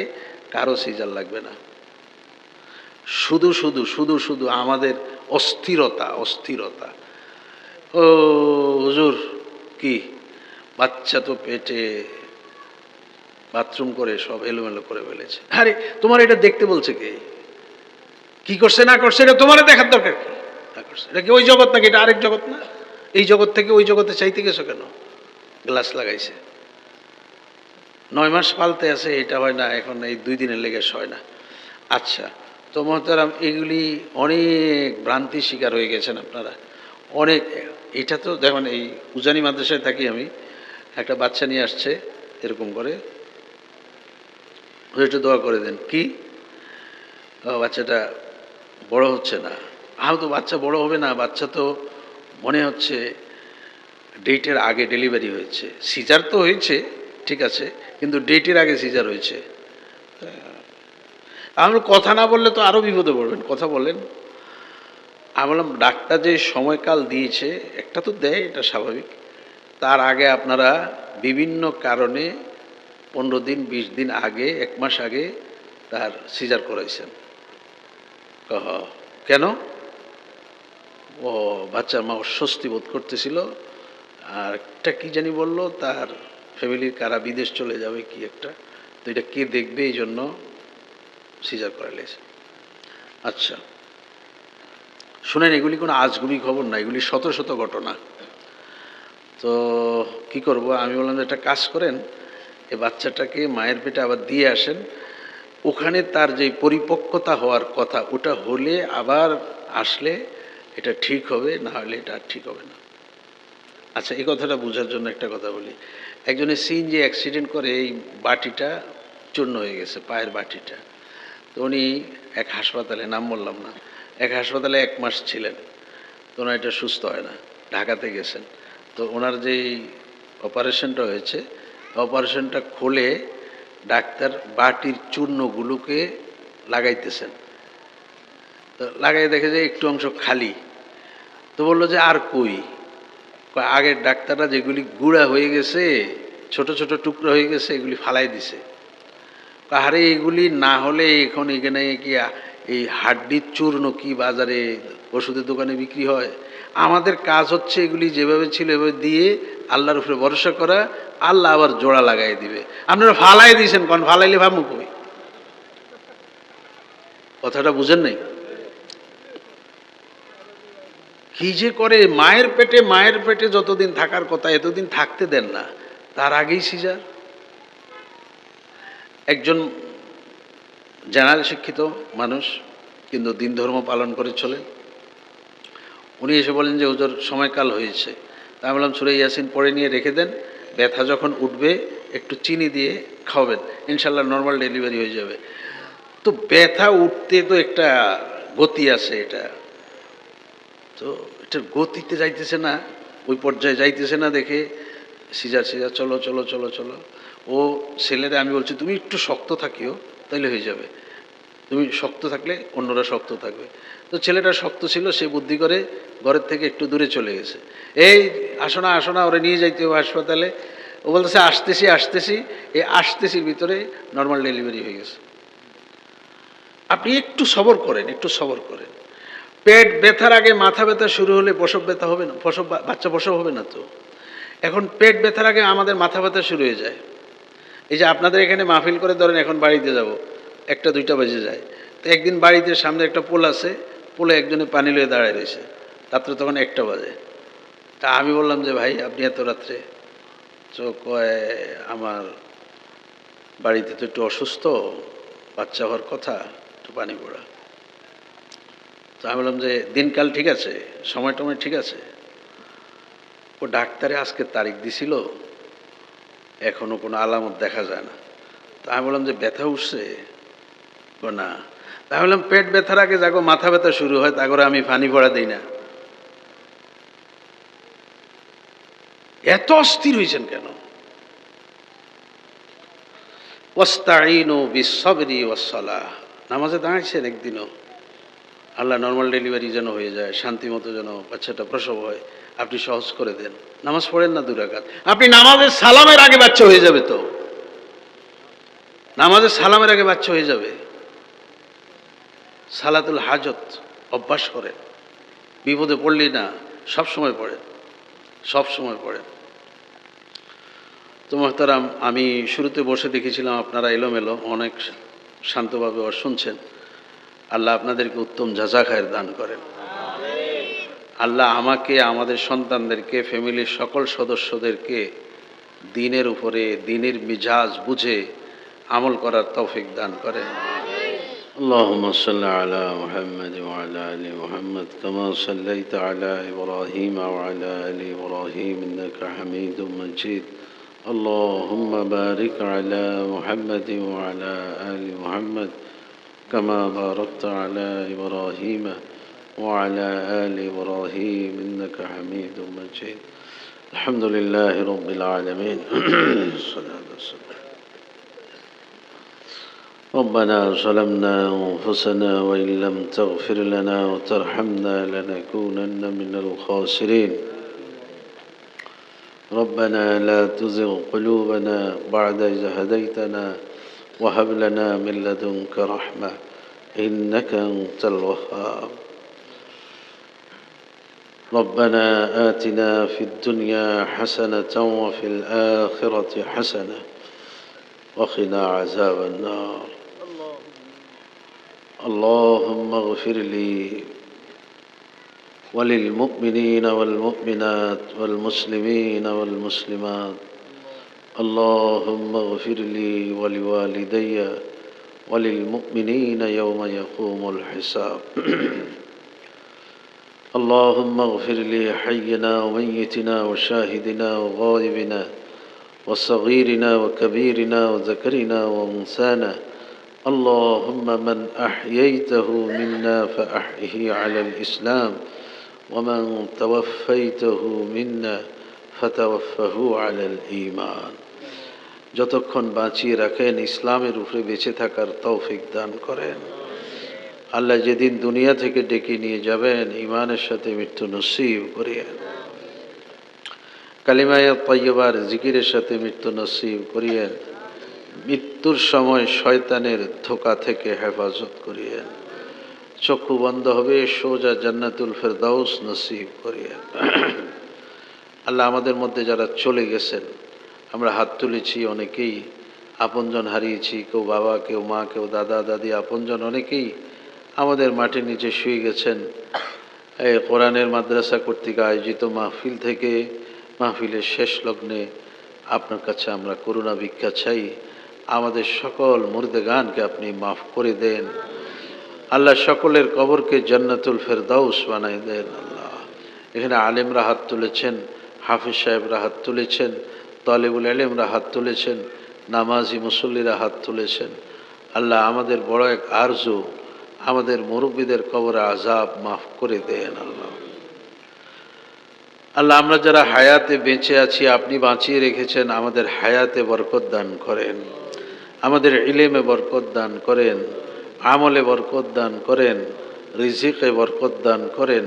কারো সিজার লাগবে না। শুধু শুধু আমাদের অস্থিরতা। ও হুজুর, কি বাচ্চা তো পেটে, বাথরুম করে সব এলোমেলো করে ফেলেছে। আরে তোমার এটা দেখতে বলছে কে? কি করছে না করছে এটা তোমার দেখার দরকার কি? না করছে এটা কি ওই জগৎ নাকি এটা আরেক জগৎ না? এই জগৎ থেকে ওই জগতে চাইতে গেছো কেন? গ্লাস লাগাইছে, 9 মাস পালতে আছে, এটা হয় না এখন, এই 2 দিনের লেগে হয় না। আচ্ছা, তো মহতারাম, এগুলি অনেক ভ্রান্তির শিকার হয়ে গেছেন আপনারা অনেক। এটা তো দেখুন, এই উজানি মাদ্রাসায় থাকি আমি, একটা বাচ্চা নিয়ে আসছে এরকম করে, একটু দোয়া করে দেন। কি বাচ্চাটা বড় হচ্ছে না। তো বাচ্চা বড় হবে না, বাচ্চা তো মনে হচ্ছে ডেটের আগে ডেলিভারি হয়েছে। সিজার তো হয়েছে ঠিক আছে, কিন্তু ডেটের আগে সিজার হয়েছে। আমরা কথা না বললে তো আরও বিপদে পড়বেন, কথা বলেন। আমি বললাম ডাক্তার যে সময়কাল দিয়েছে একটা তো দেয়, এটা স্বাভাবিক। তার আগে আপনারা বিভিন্ন কারণে 15 দিন 20 দিন আগে, 1 মাস আগে তার সিজার করাইছেন। কেন? ও বাচ্চার মা অস্বস্তি বোধ করতেছিল, আর একটা কি জানি বললো, তার ফ্যামিলির কারা বিদেশ চলে যাবে কি একটা, তো এটা কে দেখবে, এই জন্য সিজার করাইছে। আচ্ছা শুনেন, এগুলি কোনো আজগুবি খবর না, এগুলি শত শত ঘটনা। তো কি করব, আমি বললাম যে একটা কাজ করেন, এই বাচ্চাটাকে মায়ের পেটে আবার দিয়ে আসেন, ওখানে তার যে পরিপক্কতা হওয়ার কথা ওটা হলে আবার আসলে এটা ঠিক হবে, না হলে এটা আর ঠিক হবে না। আচ্ছা, এই কথাটা বোঝার জন্য একটা কথা বলি। একজনের সিএনজি অ্যাক্সিডেন্ট করে এই বাটিটা চূর্ণ হয়ে গেছে, পায়ের বাটিটা। তো উনি এক হাসপাতালে, নাম বললাম না, এক হাসপাতালে 1 মাস ছিলেন। তো ওনার এটা সুস্থ হয় না, ঢাকাতে গেছেন। তো ওনার যেই অপারেশনটা হয়েছে, অপারেশনটা খুলে ডাক্তার বাটির চূর্ণগুলোকে লাগাইতেছেন। তো লাগাই দেখে যে একটু অংশ খালি। তো বললো যে আর কই? আগের ডাক্তাররা যেগুলি গুঁড়া হয়ে গেছে, ছোট ছোট টুকরো হয়ে গেছে, এগুলি ফালাই দিছে। আরে এগুলি না হলে এখন এখানে কি এই হাড্ডির চূর্ণ কি বাজারে ওষুধের দোকানে বিক্রি হয়? আমাদের কাজ হচ্ছে এগুলি যেভাবে ছিল এভাবে দিয়ে আল্লাহর উপরে ভরসা করা, আল্লাহ আবার জোড়া লাগাই দিবে। আপনারা ফালাই দিয়েছেন, কারণ ফালাইলে ভাবুক কই? কথাটা বুঝেন নাই? কি যে করে, মায়ের পেটে যতদিন থাকার কথা এতদিন থাকতে দেন না, তার আগেই সিজার। একজন জেনারেল শিক্ষিত মানুষ, কিন্তু দিন ধর্ম পালন করে চলেন, উনি এসে বলেন যে হুজুর সময়কাল হয়েছে। তা আমি বললাম সূরা ইয়াসিন পড়ে নিয়ে রেখে দেন, ব্যথা যখন উঠবে একটু চিনি দিয়ে খাওয়াবেন, ইনশাল্লাহ নর্মাল ডেলিভারি হয়ে যাবে। তো ব্যথা উঠতে তো একটা গতি আছে, এটা তো এটার গতিতে যাইতেছে না, ওই পর্যায়ে যাইতেছে না দেখে সিজার চলো চলো চলো চলো। ও ছেলেরা আমি বলছি তুমি একটু শক্ত থাকিও, তাইলে হয়ে যাবে, তুমি শক্ত থাকলে অন্যরা শক্ত থাকবে। তো ছেলেটা শক্ত ছিল, সে বুদ্ধি করে ঘরের থেকে একটু দূরে চলে গেছে। এই আসো না ওরা নিয়ে যাইতে হবে হাসপাতালে। ও বলতেছে আসতেছি। এই আসতেছির ভিতরে নর্মাল ডেলিভারি হয়ে গেছে। আপনি একটু সবর করেন। পেট ব্যথার আগে মাথা ব্যথা শুরু হলে প্রসব ব্যথা হবে না, বাচ্চা প্রসব হবে না তো। এখন পেট ব্যথার আগে আমাদের মাথা ব্যথা শুরু হয়ে যায়। এই যে আপনাদের এখানে মাহফিল করে ধরেন এখন বাড়িতে যাব, 1টা 2টা বেজে যায়। তো একদিন বাড়িতে সামনে একটা পোল আছে, পোলে একজনে পানি লয়ে দাঁড়ায় রয়েছে, রাত্রে তখন 1টা বাজে। তা আমি বললাম যে ভাই আপনি এত রাত্রে? কয় আমার বাড়িতে তো একটু অসুস্থ, বাচ্চা হওয়ার কথা, একটু পানি পড়া। তো আমি বললাম যে দিনকাল ঠিক আছে, সময় টময় ঠিক আছে? ও ডাক্তারে আজকে তারিখ দিছিল, এখনো কোনো আলামত দেখা যায় না। তা আমি বললাম যে ব্যথা উঠছে? না। তা আমি বললাম পেট ব্যথার আগে যাগো মাথা ব্যথা শুরু হয়, তা করে আমি পানি পড়া দিই না। এত অস্থির হয়েছেন কেন? ওয়াস্তাঈনু বিস-সাবরি ওয়াস-সালাহ। নামাজে দাঁড়াইছেন একদিনও, আল্লাহ নর্মাল ডেলিভারি যেন হয়ে যায়, শান্তি মতো যেন বাচ্চাটা প্রসব হয়, আপনি সহজ করে দেন। নামাজ পড়েন না 2 রাকাত। আপনি নামাজের সালামের আগে বাচ্চা হয়ে যাবে, তো নামাজের সালামের আগে বাচ্চা হয়ে যাবে। সালাতুল হাজত অভ্যাস করেন, বিপদে পড়লি না, সব সময় পড়েন। তো মোহতারাম, আমি শুরুতে বসে দেখেছিলাম আপনারা এলোমেলো অনেক শান্তভাবে শুনছেন। আল্লাহ আপনাদেরকে উত্তম জাযা খায়ের দান করেন। আল্লাহ আমাকে, আমাদের সন্তানদেরকে, ফ্যামিলির সকল সদস্যদেরকে দ্বীনের উপরে, দ্বীনের মিজাজ বুঝে আমল করার তৌফিক দান করেন। اللهم صل على محمد وعلى آل محمد كما صليت على إبراهيم وعلى آل إبراهيم إنك حميد مجيد. اللهم بارك على محمد وعلى آل محمد كما باركت على إبراهيم وعلى آل إبراهيم إنك حميد مجيد. الحمد لله رب العالمين. الصلاة والسلام. ربنا ظلمنا أنفسنا وإن لم تغفر لنا وترحمنا لنكونن من الخاسرين. ربنا لا تزغ قلوبنا بعد إذ هديتنا وهب لنا من لدنك رحمة إنك أنت الوهاب. ربنا آتنا في الدنيا حسنة وفي الآخرة حسنة وقنا عذاب النار. اللهم اغفر لي وللمؤمنين والمؤمنات والمسلمين والمسلمات. اللهم اغفر لي ولوالدي وللمؤمنين يوم يقوم الحساب. اللهم اغفر لي حينا وميتنا وشاهدنا وغائبنا وصغيرنا وكبيرنا وذكرنا وأنثانا. اللهم من أحييته منا فأحيه على الإسلام ومن توفيته منا فتوفه على الإيمان. যতক্ষণ বাঁচিয়ে রাখেন ইসলামের উপরে বেঁচে থাকার তৌফিক দান করেন। আল্লাহ যেদিন দুনিয়া থেকে ডেকে নিয়ে যাবেন ঈমানের সাথে মৃত্যু নসিব করিয়েন। কালিমায়ে তাইয়্যিবার জিকিরের সাথে মৃত্যু নসিব করিয়েন। মৃত্যুর সময় শয়তানের ধোঁকা থেকে হেফাজত করিয়েন। চক্ষু বন্ধ হবে, সোজা জান্নাতুল ফেরদাউস নসিব করিয়েন। আল্লাহ আমাদের মধ্যে যারা চলে গেছেন, আমরা হাত তুলেছি, অনেকেই আপনজন হারিয়েছি, কেউ বাবা, কেউ মা, কেউ দাদা দাদি, আপনজন অনেকেই আমাদের মাটির নিচে শুয়ে গেছেন। এই কোরআনের মাদ্রাসা কর্তৃক আয়োজিত মাহফিল থেকে মাহফিলের শেষ লগ্নে আপনার কাছে আমরা করুণা ভিক্ষা চাই। আমাদের সকল মুর্দেগানকে আপনি মাফ করে দেন আল্লাহ। সকলের কবরকে জান্নাতুল ফেরদাউস বানাই দেন আল্লাহ। এখানে আলেমরা হাত তুলেছেন, হাফিজ সাহেবরা হাত তুলেছেন, তালেবুল ইলমরা হাত তুলেছেন, নামাজি মুসল্লিরা হাত তুলেছেন। আল্লাহ আমাদের বড় এক আরজু, আমাদের মুরব্বীদের কবরে আযাব মাফ করে দেন আল্লাহ। আল্লাহ আমরা যারা হায়াতে বেঁচে আছি, আপনি বাঁচিয়ে রেখেছেন, আমাদের হায়াতে বরকত দান করেন, আমাদের ইলমে বরকত দান করেন, আমলে বরকত দান করেন, রিজিকে বরকত দান করেন,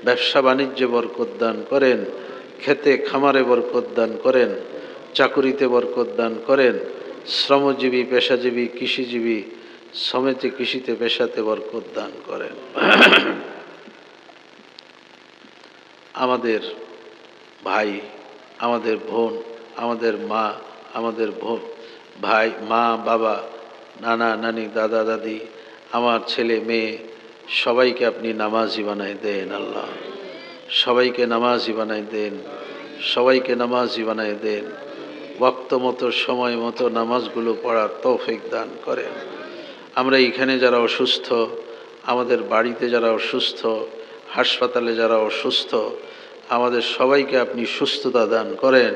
ব্যবসা বাণিজ্যে বরকত দান করেন, খেতে খামারে বরকত দান করেন, চাকুরিতে বরকত দান করেন, শ্রমজীবী পেশাজীবী কৃষিজীবী সমেতে কৃষিতে পেশাতে বরকত দান করেন। আমাদের ভাই, আমাদের বোন, আমাদের মা, আমাদের ভাই, মা, বাবা, নানা নানি, দাদা দাদি, আমার ছেলে মেয়ে, সবাইকে আপনি নামাজি বানাই দেন আল্লাহ। সবাইকে নামাজি বানাই দেন, সবাইকে নামাজি বানাই দেন। ওয়াক্ত মতো সময় মতো নামাজগুলো পড়ার তৌফিক দান করেন। আমরা এখানে যারা অসুস্থ, আমাদের বাড়িতে যারা অসুস্থ, হাসপাতালে যারা অসুস্থ, আমাদের সবাইকে আপনি সুস্থতা দান করেন,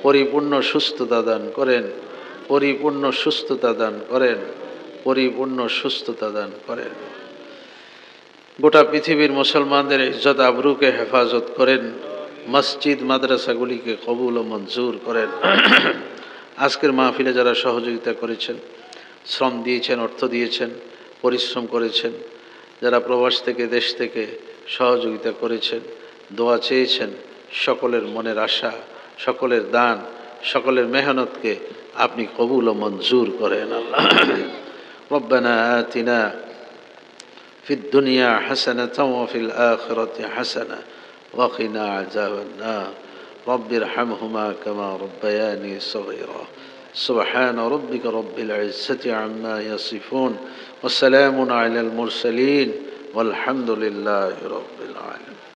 পরিপূর্ণ সুস্থতা দান করেন, পরিপূর্ণ সুস্থতা দান করেন, পরিপূর্ণ সুস্থতা দান করেন। গোটা পৃথিবীর মুসলমানদের ইজ্জত আবরুকে হেফাজত করেন, মসজিদ মাদ্রাসাগুলিকে কবুল ও মঞ্জুর করেন। আজকের মাহফিলে যারা সহযোগিতা করেছেন, শ্রম দিয়েছেন, অর্থ দিয়েছেন, পরিশ্রম করেছেন, যারা প্রবাস থেকে দেশ থেকে সহযোগিতা করেছেন, দোয়া চেয়েছেন, সকলের মনের আশা, সকলের দান, সকলের মেহনতকে আপনি কবুল ও মঞ্জুর করেন আল্লাহ। রব্বানা আতিনা ফিদ দুনিয়া হাসানাতাও ওয়া ফিল আখিরাতি হাসানাহ ওয়া কিনা আযাবান নার। رب ارحمهما كما ربياني صغيرا سبحان ربك رب العزة عما يصفون وسلام على المرسلين والحمد لله رب العالمين